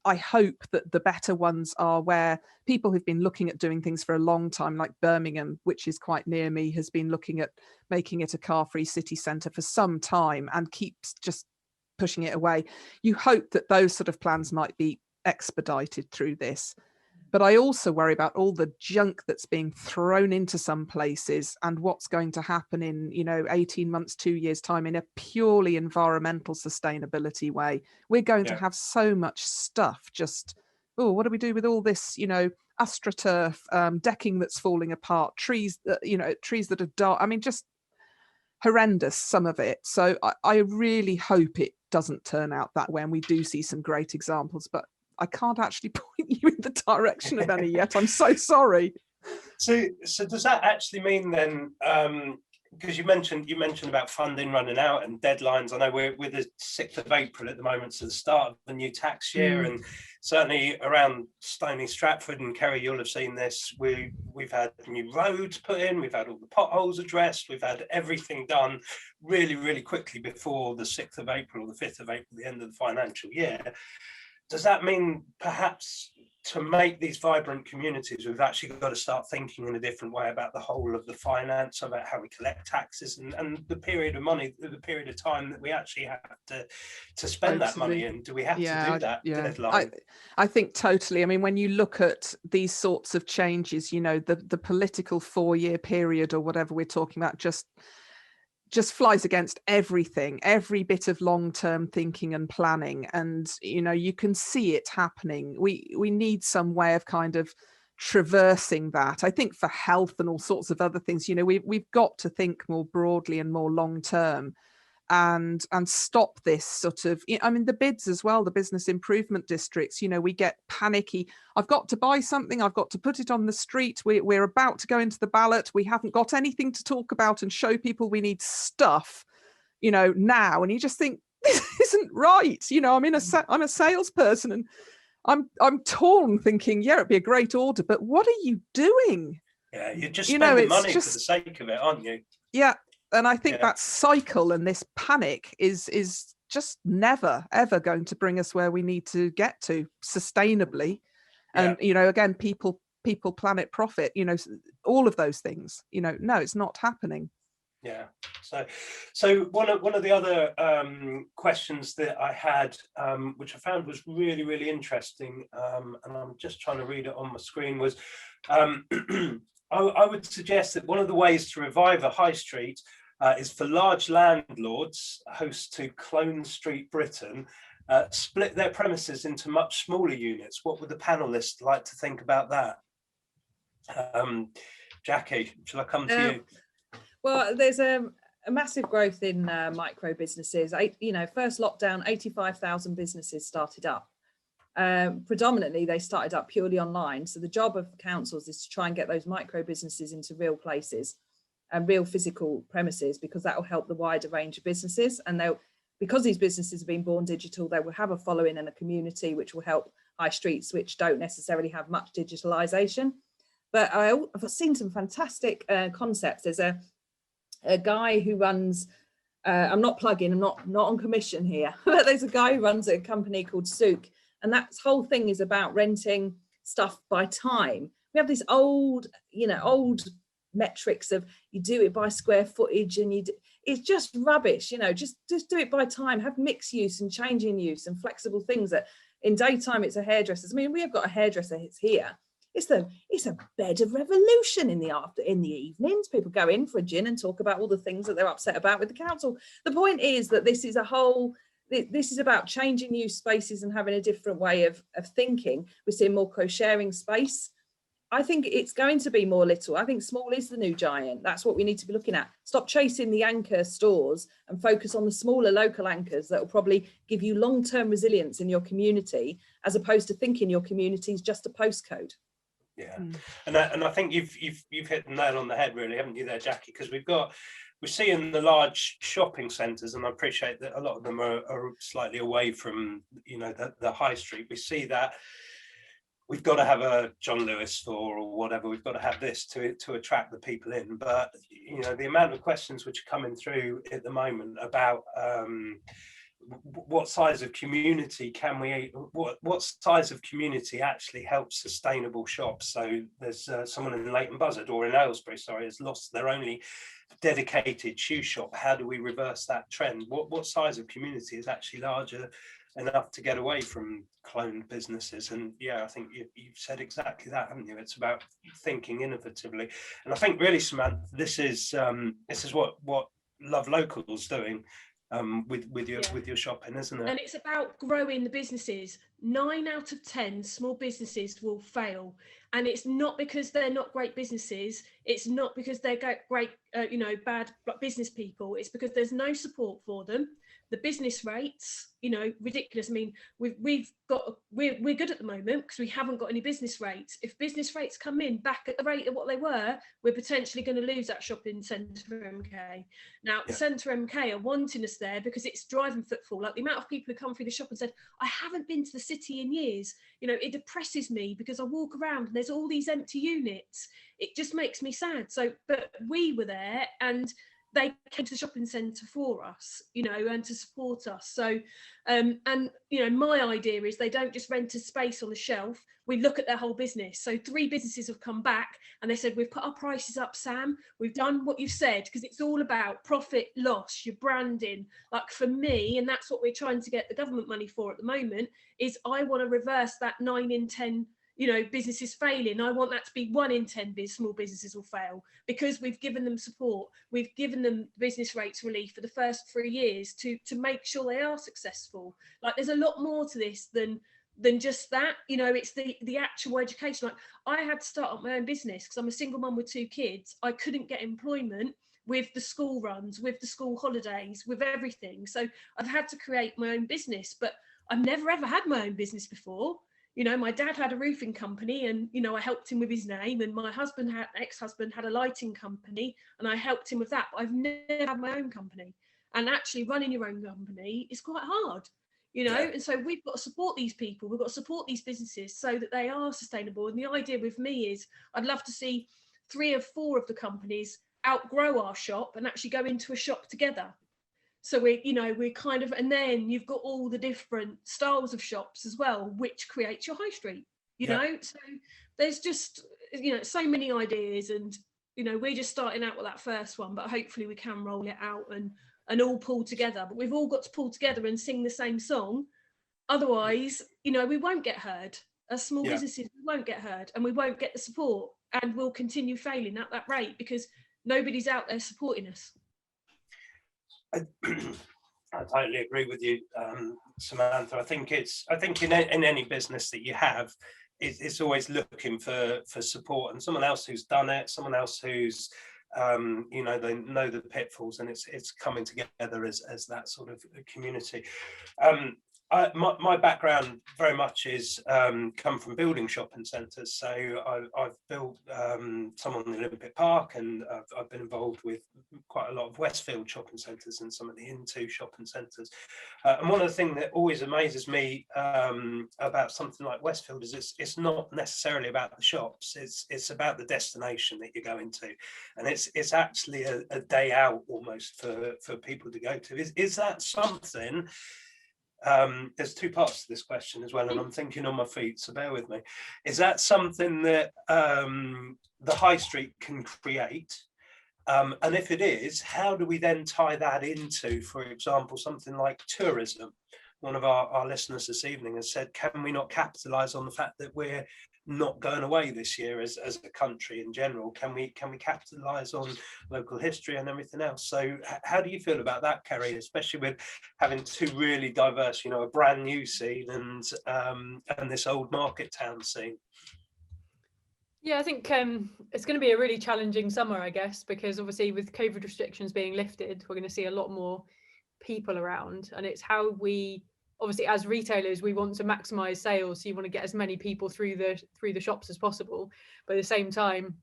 I hope that the better ones are where people who've been looking at doing things for a long time, like Birmingham, which is quite near me, has been looking at making it a car-free city centre for some time and keeps just pushing it away. You hope that those sort of plans might be expedited through this. But I also worry about all the junk that's being thrown into some places and what's going to happen in, you know, 18 months, 2 years time in a purely environmental sustainability way. We're going to have so much stuff just, oh, what do we do with all this, you know, astroturf, decking that's falling apart, trees that, you know, trees that are dark. I mean, just horrendous, some of it. So I really hope it doesn't turn out that way and we do see some great examples, but I can't actually point you in the direction of any yet. I'm so sorry. So does that actually mean then, because you mentioned about funding running out and deadlines. I know we're the 6th of April at the moment, so the start of the new tax year, and certainly around Stony Stratford and Ceri, you'll have seen this. We've had new roads put in, we've had all the potholes addressed, we've had everything done really, really quickly before the 6th of April or the 5th of April, the end of the financial year. Does that mean perhaps to make these vibrant communities, we've actually got to start thinking in a different way about the whole of the finance, about how we collect taxes and the period of money, the period of time that we actually have to spend that money in? Do we have to do that deadline? I think totally. I mean, when you look at these sorts of changes, you know, the political 4-year period or whatever we're talking about just flies against everything, every bit of long-term thinking and planning. And, you know, you can see it happening. We need some way of kind of traversing that. I think for health and all sorts of other things, you know, we've got to think more broadly and more long-term and stop this sort of, I mean, the bids as well, the business improvement districts, you know, we get panicky. I've got to buy something, I've got to put it on the street, we're about to go into the ballot, we haven't got anything to talk about and show people, we need stuff, you know, now. And you just think, this isn't right. You know, I'm a salesperson and I'm torn thinking, yeah, it'd be a great order, but what are you doing? Yeah, you're just spending money for the sake of it, aren't you? Yeah. And I think that cycle and this panic is just never, ever going to bring us where we need to get to sustainably. And, you know, again, people, planet, profit, you know, all of those things, you know, no, it's not happening. Yeah. So one of the other questions that I had, which I found was really, really interesting, and I'm just trying to read it on my screen, was I would suggest that one of the ways to revive a high street is for large landlords, hosts to Clone Street, Britain, split their premises into much smaller units. What would the panelists like to think about that? Jackie, shall I come to you? Well, there's a massive growth in micro businesses. First lockdown, 85,000 businesses started up. Predominantly, they started up purely online. So the job of councils is to try and get those micro businesses into real places and real physical premises, because that will help the wider range of businesses. And because these businesses have been born digital, they will have a following and a community, which will help high streets, which don't necessarily have much digitalisation. But I've seen some fantastic concepts. There's a guy who runs, I'm not plugging, I'm not on commission here, but there's a guy who runs a company called Souk, and that whole thing is about renting stuff by time. We have this old metrics of you do it by square footage, and it's just rubbish. Just do it by time. Have mixed use and changing use and flexible things. That in daytime it's a hairdresser's. I mean, we have got a hairdresser. It's here. It's a bed of revolution in the evenings. People go in for a gin and talk about all the things that they're upset about with the council. The point is that this is about changing use spaces and having a different way of thinking. We're seeing more co-sharing space. I think it's going to be more little. I think small is the new giant. That's what we need to be looking at. Stop chasing the anchor stores and focus on the smaller local anchors that will probably give you long-term resilience in your community, as opposed to thinking your community is just a postcode. Yeah, and I think you've hit the nail on the head, really, haven't you there, Jackie? Because we're seeing the large shopping centres, and I appreciate that a lot of them are slightly away from the high street. We see that we've got to have a John Lewis store or whatever. We've got to have this to attract the people in. But the amount of questions which are coming through at the moment about what size of community can we, what size of community actually helps sustainable shops. So there's someone in Leighton Buzzard, or in Aylesbury, sorry, has lost their only dedicated shoe shop. How do we reverse that trend? What size of community is actually larger enough to get away from cloned businesses? And yeah, I think you've said exactly that, haven't you? It's about thinking innovatively. And I think really, Samantha, this is what Love Local's doing with your shopping, isn't it? And it's about growing the businesses. 9 out of 10 small businesses will fail, and it's not because they're not great businesses. It's not because they're great bad business people. It's because there's no support for them. The business rates, ridiculous. I mean, we're good at the moment because we haven't got any business rates. If business rates come in back at the rate of what they were, we're potentially going to lose that shopping centre MK. Now, Centre MK are wanting us there because it's driving footfall. Like the amount of people who come through the shop and said, I haven't been to the city in years. It depresses me because I walk around and there's all these empty units. It just makes me sad. So, but we were there and they came to the shopping centre for us, and to support us. So, my idea is they don't just rent a space on the shelf. We look at their whole business. So 3 businesses have come back and they said, we've put our prices up, Sam. We've done what you've said, because it's all about profit, loss, your branding. Like for me, and that's what we're trying to get the government money for at the moment, is I want to reverse that 9 in 10 businesses failing. I want that to be 1 in 10 small businesses will fail, because we've given them support. We've given them business rates relief for the first 3 years to make sure they are successful. Like there's a lot more to this than just that. It's the actual education. Like I had to start up my own business because I'm a single mum with 2 kids. I couldn't get employment with the school runs, with the school holidays, with everything. So I've had to create my own business, but I've never ever had my own business before. My dad had a roofing company and, I helped him with his name, and my ex-husband had a lighting company and I helped him with that. But I've never had my own company, and actually running your own company is quite hard, and so we've got to support these people. We've got to support these businesses so that they are sustainable. And the idea with me is I'd love to see 3 or 4 of the companies outgrow our shop and actually go into a shop together. So we're kind of, and then you've got all the different styles of shops as well, which creates your high street, so there's just, so many ideas, and, we're just starting out with that first one, but hopefully we can roll it out and all pull together. But we've all got to pull together and sing the same song. Otherwise, we won't get heard. As small businesses, we won't get heard, and we won't get the support, and we'll continue failing at that rate because nobody's out there supporting us. I, I totally agree with you, Samantha. I think in any business that you have, it's always looking for support and someone else who's done it, someone else who's you know, they know the pitfalls, and it's coming together as that sort of community. My background very much is come from building shopping centres. So I've built some on the Olympic Park, and I've been involved with quite a lot of Westfield shopping centres and some of the Into shopping centres. And one of the things that always amazes me about something like Westfield is it's not necessarily about the shops. It's about the destination that you're going to, and it's actually a day out almost for people to go to. Is that something? There's two parts to this question as well, and I'm thinking on my feet, so bear with me. Is that something that the high street can create? And if it is, how do we then tie that into, for example, something like tourism? One of our listeners this evening has said, can we not capitalise on the fact that we're not going away this year as a country in general? Can we capitalise on local history and everything else? So how do you feel about that, Ceri, especially with having two really diverse, you know, a brand new scene and this old market town scene? Yeah, I think it's going to be a really challenging summer, I guess, because obviously with COVID restrictions being lifted, we're going to see a lot more people around, and it's how we, obviously as retailers, we want to maximize sales, so you want to get as many people through the shops as possible, but at the same time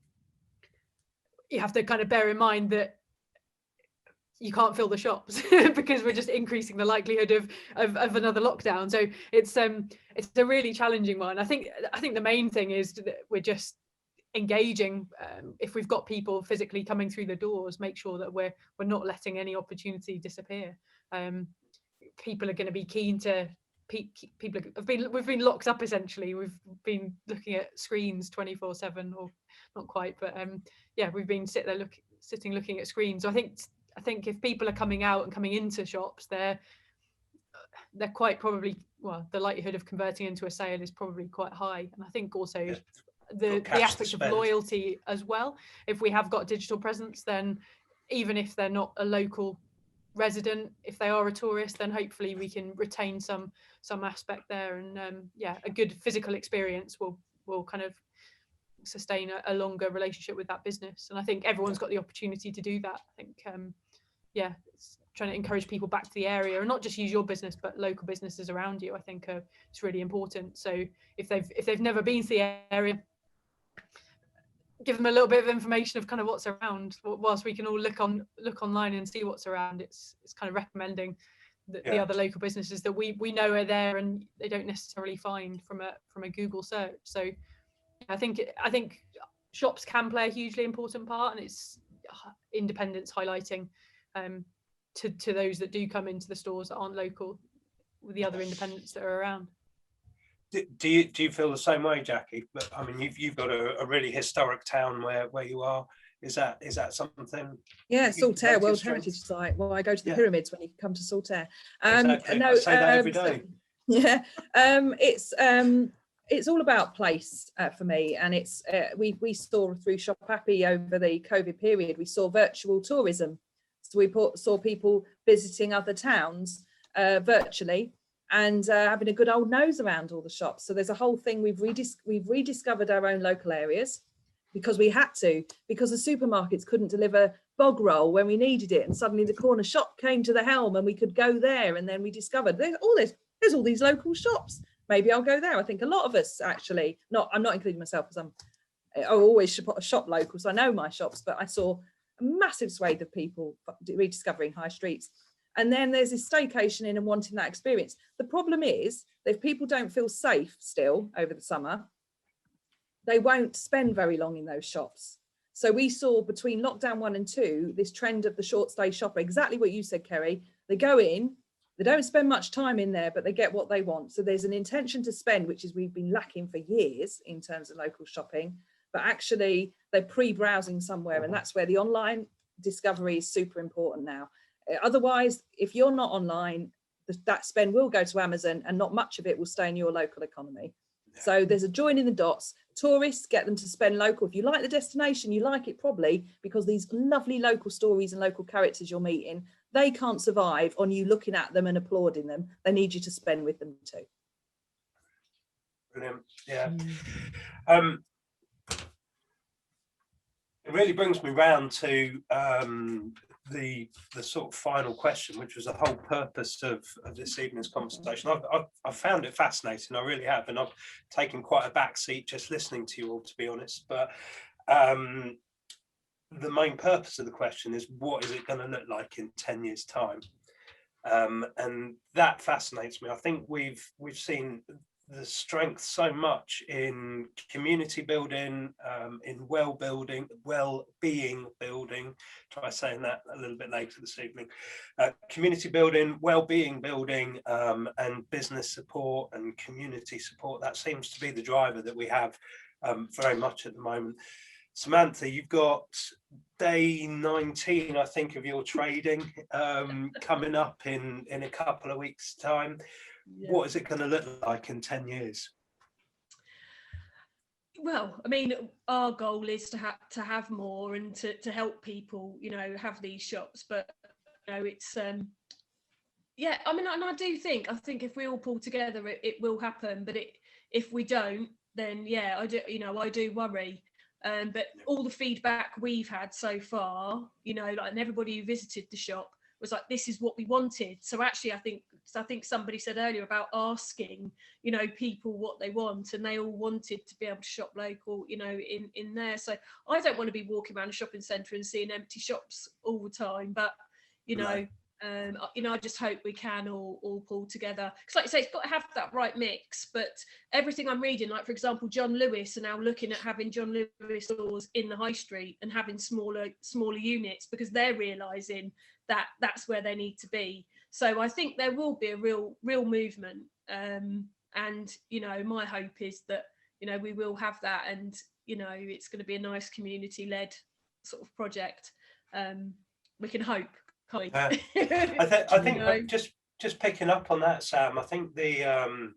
you have to kind of bear in mind that you can't fill the shops because we're just increasing the likelihood of another lockdown. So it's a really challenging one. I think the main thing is that we're just engaging. If we've got people physically coming through the doors, make sure that we're not letting any opportunity disappear. People are going to be keen to. We've been locked up essentially. We've been looking at screens 24/7, or not quite, but yeah, we've been sitting looking at screens. So I think if people are coming out and coming into shops, they're quite probably, well, the likelihood of converting into a sale is probably quite high. And I think also the aspect of loyalty as well. If we have got digital presence, then even if they're not a local resident, if they are a tourist, then hopefully we can retain some aspect there, and yeah, a good physical experience will kind of sustain a longer relationship with that business. And I think everyone's got the opportunity to do that. I think yeah, it's trying to encourage people back to the area, and not just use your business but local businesses around you. I think it's really important. So if they've never been to the area, give them a little bit of information of kind of what's around, whilst we can all look online and see what's around. It's kind of recommending the other local businesses that we know are there and they don't necessarily find from a Google search. So I think shops can play a hugely important part, and it's independence highlighting to those that do come into the stores that aren't local with the other independents that are around. Do you feel the same way, Jackie? I mean, you've got a really historic town where you are. Is that something? Yeah, Saltaire World Heritage Site. Well, I go to the pyramids when you come to Saltaire. Exactly. No, I say that every day. Yeah, it's all about place for me, and it's we saw through Shop Happy over the COVID period, we saw virtual tourism. So we saw people visiting other towns virtually, and having a good old nose around all the shops. So there's a whole thing, we've rediscovered our own local areas because we had to, because the supermarkets couldn't deliver bog roll when we needed it, and suddenly the corner shop came to the helm and we could go there. And then we discovered there's all these local shops. Maybe I'll go there. I think a lot of us actually, I'm not including myself because I always shop local, so I know my shops, but I saw a massive swathe of people rediscovering high streets. And then there's this staycation in and wanting that experience. The problem is that if people don't feel safe still over the summer, they won't spend very long in those shops. So we saw between lockdown 1 and 2, this trend of the short stay shopper, exactly what you said, Ceri. They go in, they don't spend much time in there, but they get what they want. So there's an intention to spend, which is we've been lacking for years in terms of local shopping, but actually they're pre-browsing somewhere. And that's where the online discovery is super important now. Otherwise, if you're not online, that spend will go to Amazon and not much of it will stay in your local economy. So there's a joining the dots. Tourists, get them to spend local. If you like the destination, you like it probably because these lovely local stories and local characters you're meeting, they can't survive on you looking at them and applauding them. They need you to spend with them too. Brilliant. Yeah. It really brings me round to the sort of final question, which was the whole purpose of this evening's conversation. I've found it fascinating, I really have, and I've taken quite a back seat just listening to you all, to be honest. But the main purpose of the question is, what is it going to look like in 10 years' time? And that fascinates me. I think we've seen the strength so much in community building, in well-being building. Try saying that a little bit later this evening. Community building, well-being building, and business support and community support. That seems to be the driver that we have very much at the moment. Samantha, you've got day 19, I think, of your trading coming up in a couple of weeks' time. Yeah. What is it going to look like in 10 years? Well, I mean, our goal is to have more and to help people, you know, have these shops. But you know, it's yeah. I mean, and I think if we all pull together, it will happen. But if we don't, then yeah, I do worry. But all the feedback we've had so far, you know, like, and everybody who visited the shop was like, this is what we wanted. So actually, I think somebody said earlier about asking, you know, people what they want, and they all wanted to be able to shop local, you know, in there. So I don't want to be walking around a shopping centre and seeing empty shops all the time, but you know, you know, I just hope we can all pull together, because like you say, it's got to have that right mix. But everything I'm reading, like for example, John Lewis are now looking at having John Lewis stores in the high street and having smaller units, because they're realizing that that's where they need to be. So I think there will be a real movement, and you know, my hope is that, you know, we will have that, and you know, it's going to be a nice community led sort of project. We can hope. I think you know, just picking up on that, Sam, I think the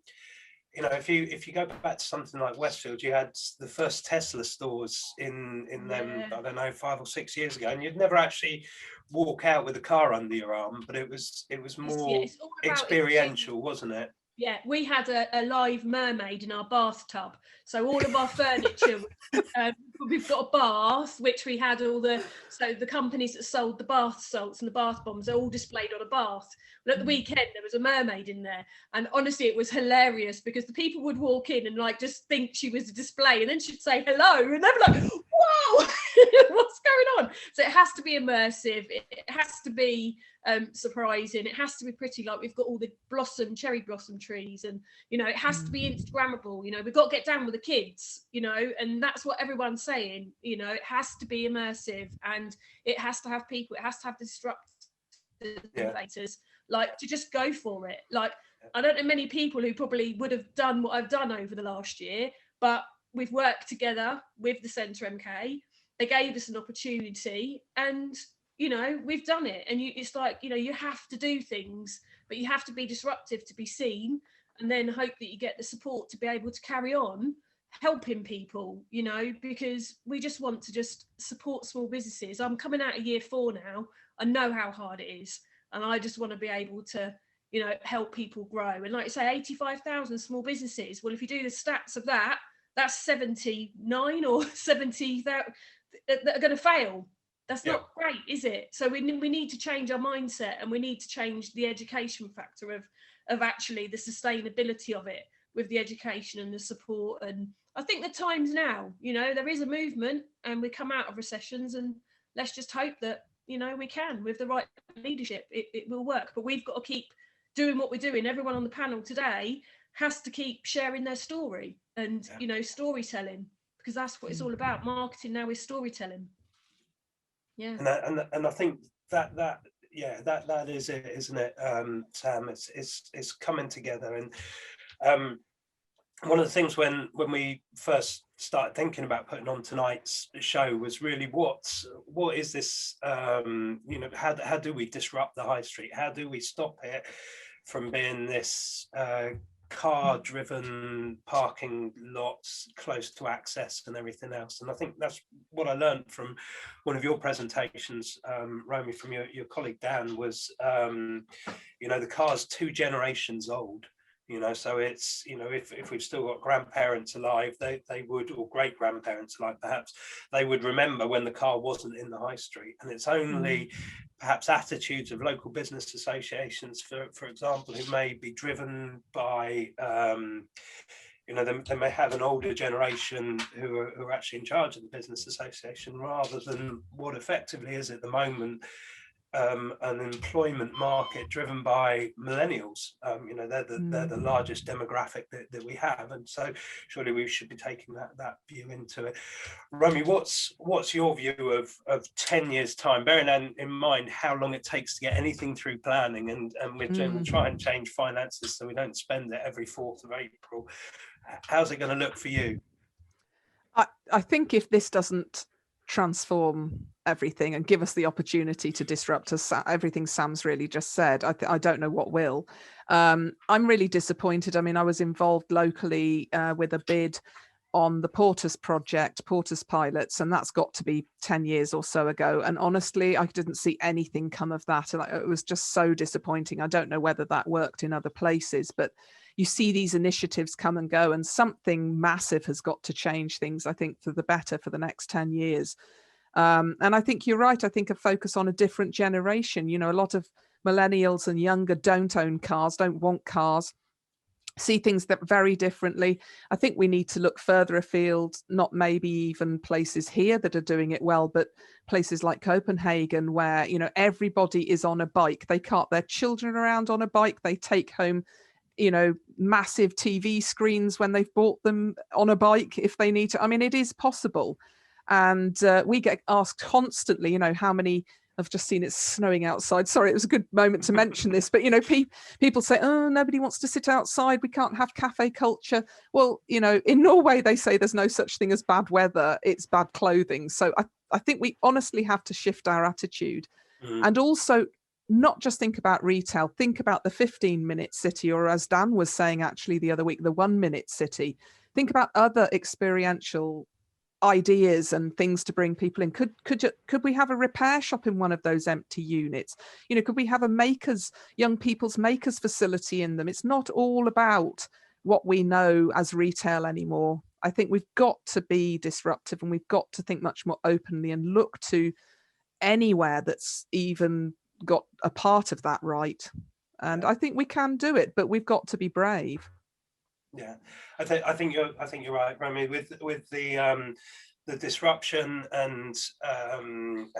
you know, if you go back to something like Westfield, you had the first Tesla stores in them, I don't know, 5 or 6 years ago, and you'd never actually walk out with a car under your arm, but it was more experiential, wasn't it? Yeah, we had a live mermaid in our bathtub. So all of our furniture, we've got a bath, which we had so the companies that sold the bath salts and the bath bombs are all displayed on a bath. But at the weekend, there was a mermaid in there. And honestly, it was hilarious, because the people would walk in and like just think she was a display, and then she'd say hello, and they'd be like, whoa, what's going on? So it has to be immersive. It has to be surprising. It has to be pretty. Like, we've got all the cherry blossom trees, and you know, it has to be Instagrammable. You know, we've got to get down with the kids, you know, and that's what everyone's saying. You know, it has to be immersive, and it has to have people. It has to have disruptors, like, to just go for it. Like, I don't know many people who probably would have done what I've done over the last year, but we've worked together with the Centre MK. They gave us an opportunity, and you know, we've done it. And it's like, you know, you have to do things, but you have to be disruptive to be seen, and then hope that you get the support to be able to carry on helping people, you know, because we just want to just support small businesses. I'm coming out of year 4 now. I know how hard it is, and I just want to be able to, you know, help people grow. And like you say, 85,000 small businesses. Well, if you do the stats of that, that's 79 or 70 that are going to fail. That's not great, is it? So we need to change our mindset, and we need to change the education factor of actually the sustainability of it, with the education and the support. And I think the time's now, you know, there is a movement, and we come out of recessions, and let's just hope that, you know, we can, with the right leadership, it will work. But we've got to keep doing what we're doing. Everyone on the panel today has to keep sharing their story and, you know, storytelling, because that's what it's all about. Marketing now is storytelling. Yeah. And I think that is it, isn't it, Sam? It's coming together. And one of the things when we first started thinking about putting on tonight's show was really what is this, you know, how do we disrupt the high street? How do we stop it from being this car-driven parking lots close to access and everything else. And I think that's what I learned from one of your presentations, Romy, from your colleague Dan, was, the car's 2 generations old. So it's, if we've still got grandparents alive, they would, or great grandparents alive perhaps, they would remember when the car wasn't in the high street. And it's only perhaps attitudes of local business associations, for example, who may be driven by, they may have an older generation who are actually in charge of the business association, rather than what effectively is at the moment an employment market driven by millennials. They're the largest demographic that we have, and so surely we should be taking that view into it. Romy, what's your view of 10 years time, bearing in mind how long it takes to get anything through planning, and we're going to try and change finances so we don't spend it every 4th of April. How's it going to look for you? I think if this doesn't transform everything and give us the opportunity to disrupt us, everything Sam's really just said, I don't know what will. I'm really disappointed. I mean, I was involved locally with a bid on the Porter's project, Porter's pilots, and that's got to be 10 years or so ago. And honestly, I didn't see anything come of that. And it was just so disappointing. I don't know whether that worked in other places, but you see these initiatives come and go, and something massive has got to change things, I think, for the better for the next 10 years. And I think you're right. I think a focus on a different generation. A lot of millennials and younger don't own cars, don't want cars, see things that very differently. I think we need to look further afield, not maybe even places here that are doing it well, but places like Copenhagen, where, everybody is on a bike. They cart their children around on a bike. They take home massive TV screens when they've bought them on a bike if they need to. I mean, it is possible. And we get asked constantly, how many, I've just seen it's snowing outside. Sorry, it was a good moment to mention this, but, people say, oh, nobody wants to sit outside. We can't have cafe culture. Well, in Norway, they say there's no such thing as bad weather. It's bad clothing. So I think we honestly have to shift our attitude and also not just think about retail, think about the 15-minute city, or as Dan was saying actually the other week, the 1-minute city. Think about other experiential ideas and things to bring people in. Could we have a repair shop in one of those empty units? Could we have a young people's makers facility in them? It's not all about what we know as retail anymore. I think we've got to be disruptive, and we've got to think much more openly and look to anywhere that's even got a part of that right. And I think we can do it, but we've got to be brave. Yeah, I think you're right, Romy, with the disruption and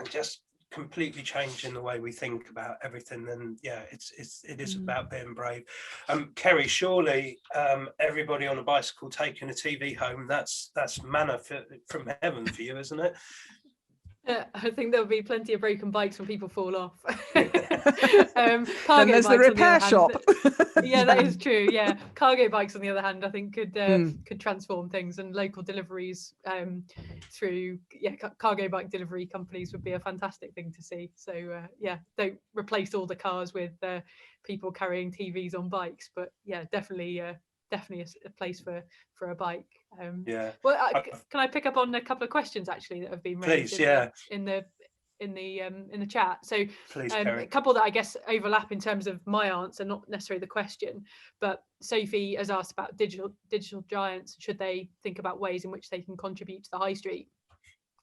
just completely changing the way we think about everything. And yeah, it is about being brave. Ceri, surely everybody on a bicycle taking a TV home, that's manna from heaven for you, isn't it? Yeah, I think there'll be plenty of broken bikes when people fall off. And there's the repair shop. Yeah, that is true. Yeah, cargo bikes on the other hand, I think could transform things, and local deliveries through cargo bike delivery companies would be a fantastic thing to see. So don't replace all the cars with people carrying TVs on bikes, but yeah, definitely a place for a bike. Well, can I pick up on a couple of questions actually that have been raised? Please, in the chat. So please, a couple that I guess overlap in terms of my answer, not necessarily the question. But Sophie has asked about digital giants. Should they think about ways in which they can contribute to the high street?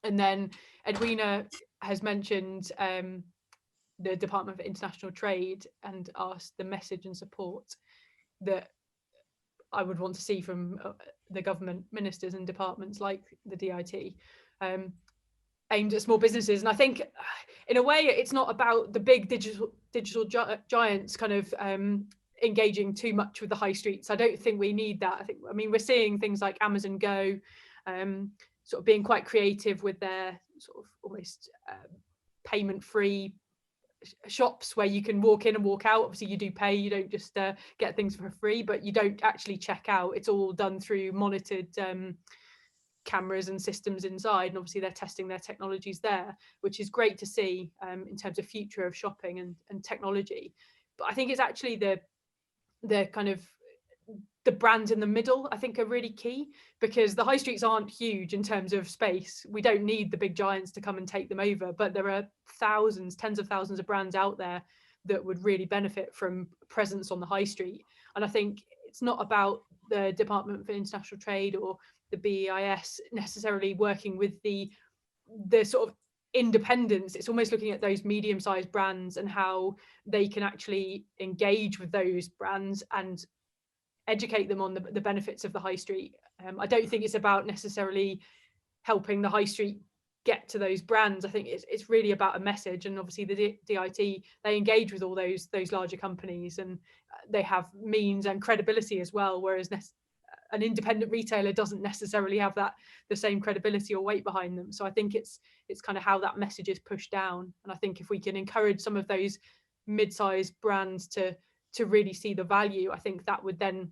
And then Edwina has mentioned the Department of International Trade and asked the message and support that I would want to see from the government ministers and departments like the DIT aimed at small businesses. And I think in a way it's not about the big digital giants kind of engaging too much with the high streets. I don't think we need that. I mean we're seeing things like Amazon Go sort of being quite creative with their sort of almost payment free shops where you can walk in and walk out. Obviously you do pay, you don't just get things for free, but you don't actually check out. It's all done through monitored cameras and systems inside, and obviously they're testing their technologies there, which is great to see in terms of future of shopping and technology. But I think it's actually the kind of the brands in the middle, I think, are really key, because the high streets aren't huge in terms of space. We don't need the big giants to come and take them over, but there are thousands, tens of thousands of brands out there that would really benefit from presence on the high street. And I think it's not about the Department for International Trade or the BEIS necessarily working with the sort of independents. It's almost looking at those medium-sized brands and how they can actually engage with those brands and educate them on the benefits of the high street. I don't think it's about necessarily helping the high street get to those brands. I think it's really about a message, and obviously the DIT, they engage with all those larger companies, and they have means and credibility as well, whereas an independent retailer doesn't necessarily have the same credibility or weight behind them. So I think it's kind of how that message is pushed down. And I think if we can encourage some of those mid-sized brands to really see the value, I think that would then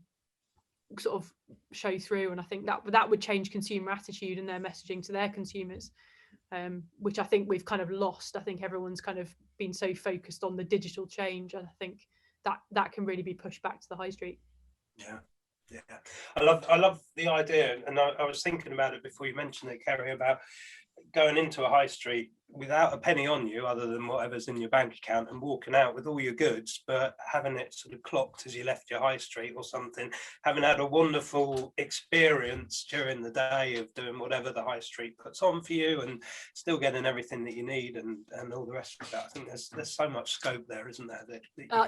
sort of show through, and I think that would change consumer attitude and their messaging to their consumers, which I think we've kind of lost. I think everyone's kind of been so focused on the digital change, and I think that can really be pushed back to the high street. Yeah. I love the idea, and I was thinking about it before you mentioned it, Ceri, about going into a high street without a penny on you other than whatever's in your bank account, and walking out with all your goods, but having it sort of clocked as you left your high street or something, having had a wonderful experience during the day of doing whatever the high street puts on for you, and still getting everything that you need and all the rest of that. I think there's so much scope there, isn't there?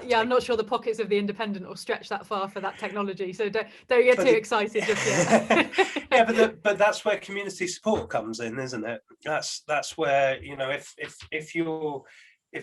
Yeah, I'm not sure the pockets of the independent will stretch that far for that technology, so don't get too excited just yet. Yeah, but that's where community support comes in, isn't it? That's where, you know, if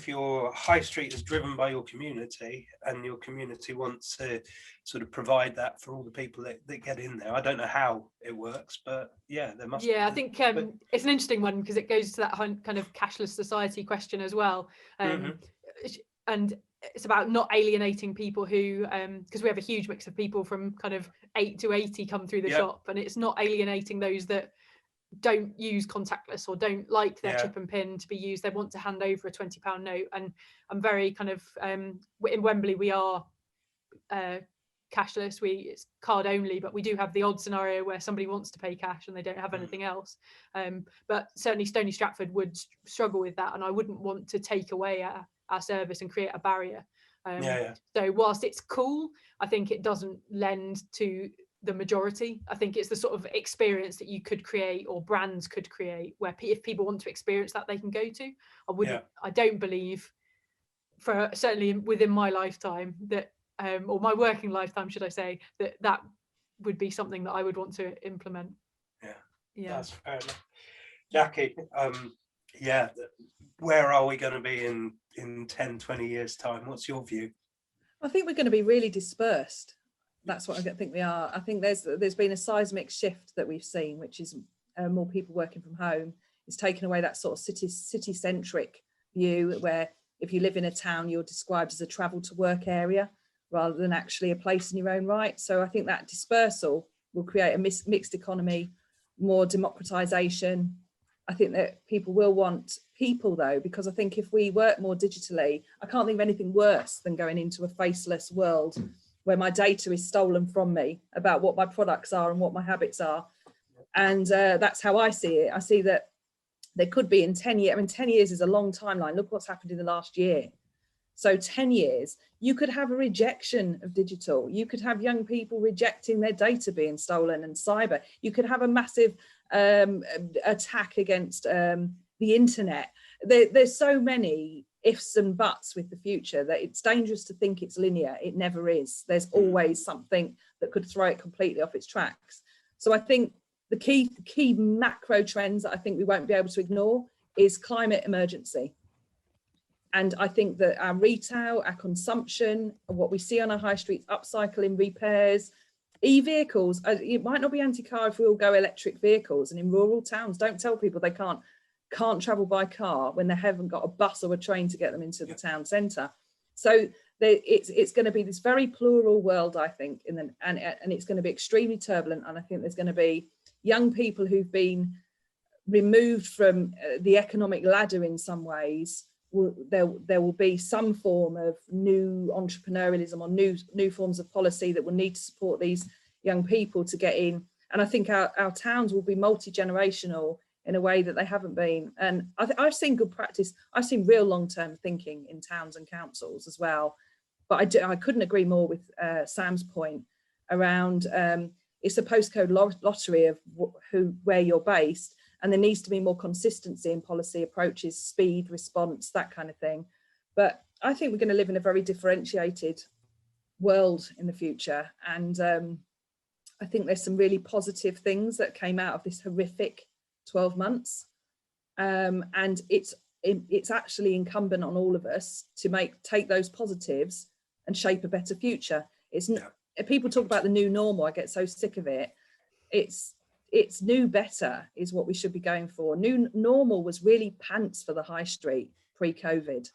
your high street is driven by your community, and your community wants to sort of provide that for all the people that get in there. I don't know how it works, but yeah, there must be. I think it's an interesting one, because it goes to that kind of cashless society question as well. And it's about not alienating people who, because we have a huge mix of people from kind of 8 to 80 come through the shop, and it's not alienating those that don't use contactless or don't like their chip and pin to be used. They want to hand over a £20 note, and I'm very kind of in Wembley we are cashless, it's card only, but we do have the odd scenario where somebody wants to pay cash and they don't have anything else, but certainly Stony Stratford would struggle with that, and I wouldn't want to take away our service and create a barrier. So whilst it's cool, I think it doesn't lend to the majority. I think it's the sort of experience that you could create, or brands could create, where if people want to experience that, they can go to. I don't believe, for certainly within my lifetime, that or my working lifetime, should I say, that would be something that I would want to implement. Yeah, that's fair enough. Jackie, where are we going to be in 10, 20 years time? What's your view? I think we're going to be really dispersed. That's what I think we are. I think there's been a seismic shift that we've seen, which is more people working from home. It's taken away that sort of city-centric view, where if you live in a town, you're described as a travel to work area rather than actually a place in your own right. So I think that dispersal will create a mixed economy, more democratization. I think that people will want people, though, because I think if we work more digitally, I can't think of anything worse than going into a faceless world where my data is stolen from me about what my products are and what my habits are. And that's how I see it. I see that there could be in 10 years, I mean, 10 years is a long timeline. Look what's happened in the last year. So 10 years, you could have a rejection of digital. You could have young people rejecting their data being stolen and cyber. You could have a massive attack against the internet. There's so many ifs and buts with the future that it's dangerous to think it's linear. It never is. There's always something that could throw it completely off its tracks. So I think the key macro trends that I think we won't be able to ignore is climate emergency. And I think that our retail, our consumption, what we see on our high streets, upcycling, repairs, e-vehicles, it might not be anti-car if we all go electric vehicles. And in rural towns, don't tell people they can't travel by car when they haven't got a bus or a train to get them into the town centre. So it's going to be this very plural world, I think, and it's going to be extremely turbulent. And I think there's going to be young people who've been removed from the economic ladder in some ways there will be some form of new entrepreneurialism or new forms of policy that will need to support these young people to get in. And I think our towns will be multi-generational in a way that they haven't been. And I've seen good practice. I've seen real long-term thinking in towns and councils as well. But I couldn't agree more with Sam's point around it's a postcode lottery of where you're based, and there needs to be more consistency in policy approaches, speed, response, that kind of thing. But I think we're going to live in a very differentiated world in the future. And I think there's some really positive things that came out of this horrific 12 months. And it's actually incumbent on all of us to take those positives and shape a better future. People talk about the new normal. I get so sick of it. It's new better is what we should be going for. New normal was really pants for the high street pre-COVID,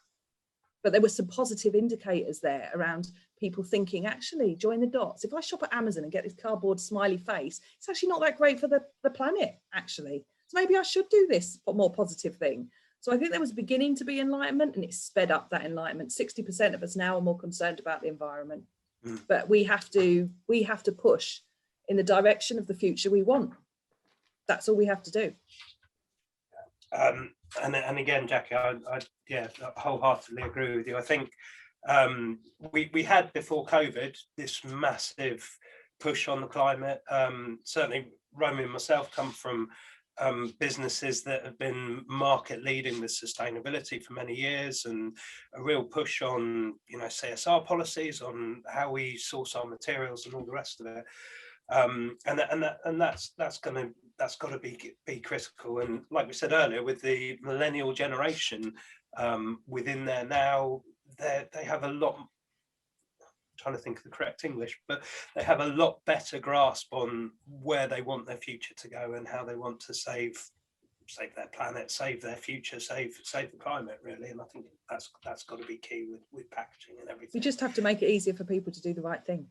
but there were some positive indicators there around people thinking, actually, join the dots. If I shop at Amazon and get this cardboard smiley face, it's actually not that great for the planet, actually. So maybe I should do this more positive thing. So I think there was beginning to be enlightenment, and it sped up that enlightenment. 60% of us now are more concerned about the environment, but we have to push in the direction of the future we want. That's all we have to do. And again, Jackie, I wholeheartedly agree with you. I think we had before COVID this massive push on the climate. Certainly, Romy and myself come from businesses that have been market leading with sustainability for many years, and a real push on CSR policies, on how we source our materials and all the rest of it. And that's got to be critical. And like we said earlier, with the millennial generation within there now, they have a lot. I'm trying to think of the correct English, but they have a lot better grasp on where they want their future to go and how they want to save their planet, save their future, save the climate, really. And I think that's got to be key with packaging and everything. We just have to make it easier for people to do the right thing.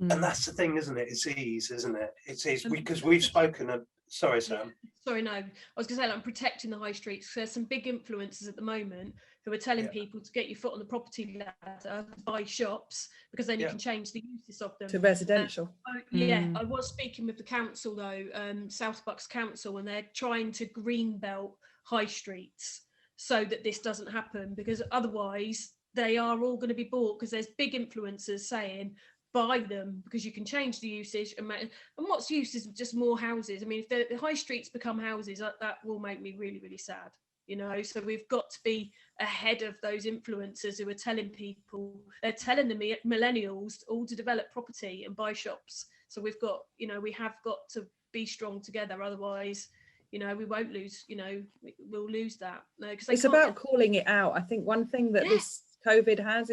And that's the thing, isn't it? It's ease, isn't it? It's ease, because we've spoken of, sorry, Sam. Sorry, no. I was going to say, I'm protecting the high streets. There's some big influencers at the moment who are telling people to get your foot on the property ladder, buy shops, because then you can change the uses of them. To residential. I was speaking with the council though, South Bucks Council, and they're trying to greenbelt high streets so that this doesn't happen, because otherwise they are all going to be bought, because there's big influencers saying, buy them because you can change the usage, and what's use is just more houses. I mean, if the high streets become houses, that will make me really, really sad, so we've got to be ahead of those influencers who are telling people, they're telling the millennials all to develop property and buy shops. So we've got, we have got to be strong together, otherwise we won't lose, we'll lose that. Because it's about calling it out. I think one thing that this COVID has,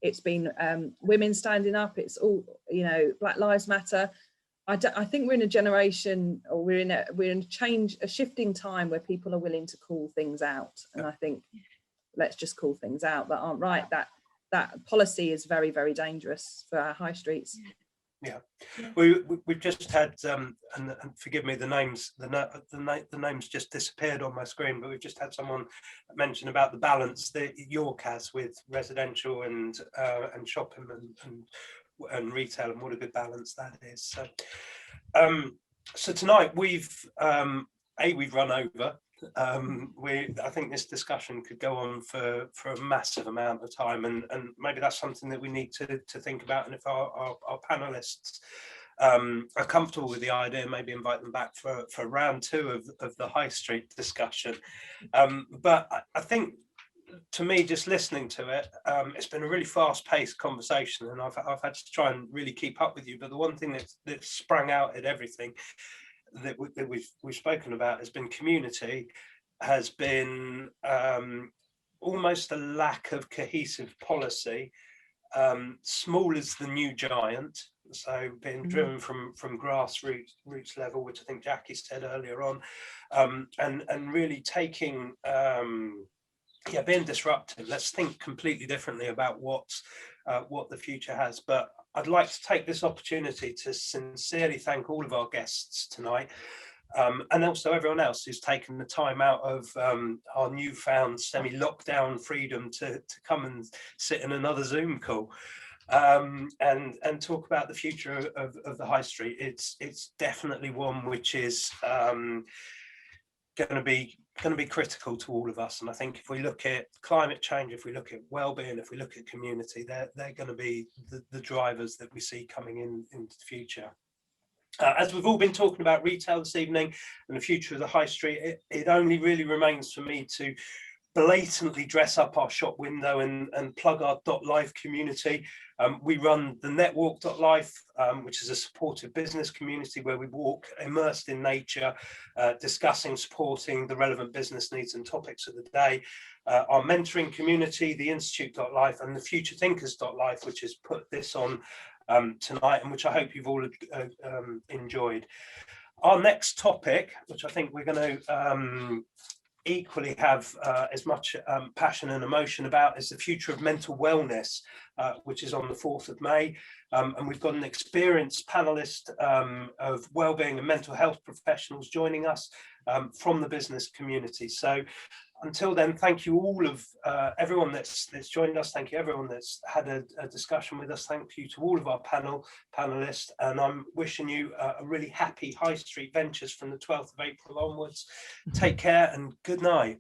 it's been women standing up. It's all, Black Lives Matter. I think we're in a generation, or we're in a shifting time where people are willing to call things out. And I think let's just call things out that aren't right. That policy is very, very dangerous for our high streets. Yeah, we've just had, and forgive me, the names just disappeared on my screen, but we've just had someone mention about the balance that York has with residential and shopping and retail, and what a good balance that is. So tonight we've run over. I think this discussion could go on for a massive amount of time, and maybe that's something that we need to think about. And if our panelists are comfortable with the idea, maybe invite them back for round 2 of the high street discussion. But I think, to me, just listening to it, it's been a really fast-paced conversation, and I've had to try and really keep up with you. But the one thing that sprang out at everything that we've spoken about has been community, has been almost a lack of cohesive policy. Small is the new giant, so being driven from grassroots level, which I think Jackie said earlier on, and really taking being disruptive. Let's think completely differently about what the future has. But I'd like to take this opportunity to sincerely thank all of our guests tonight. and also everyone else who's taken the time out of our newfound semi-lockdown freedom to come and sit in another Zoom call and talk about the future of the high street. It's definitely one which is going to be critical to all of us. And I think if we look at climate change, if we look at well-being, if we look at community, they're going to be the drivers that we see coming into the future. As we've all been talking about retail this evening and the future of the high street, it only really remains for me to blatantly dress up our shop window and plug our .life community. We run the Netwalk.life, which is a supportive business community where we walk immersed in nature, discussing, supporting the relevant business needs and topics of the day. Our mentoring community, the Institute.life, and the Future Thinkers.life, which has put this on tonight, and which I hope you've all enjoyed. Our next topic, which I think we're going to equally have as much passion and emotion about, is the future of mental wellness, which is on the 4th of May. And we've got an experienced panelist of wellbeing and mental health professionals joining us from the business community. So until then, thank you all of everyone that's joined us. Thank you everyone that's had a discussion with us. Thank you to all of our panelists, and I'm wishing you a really happy High Street Ventures from the 12th of April onwards. Take care and good night.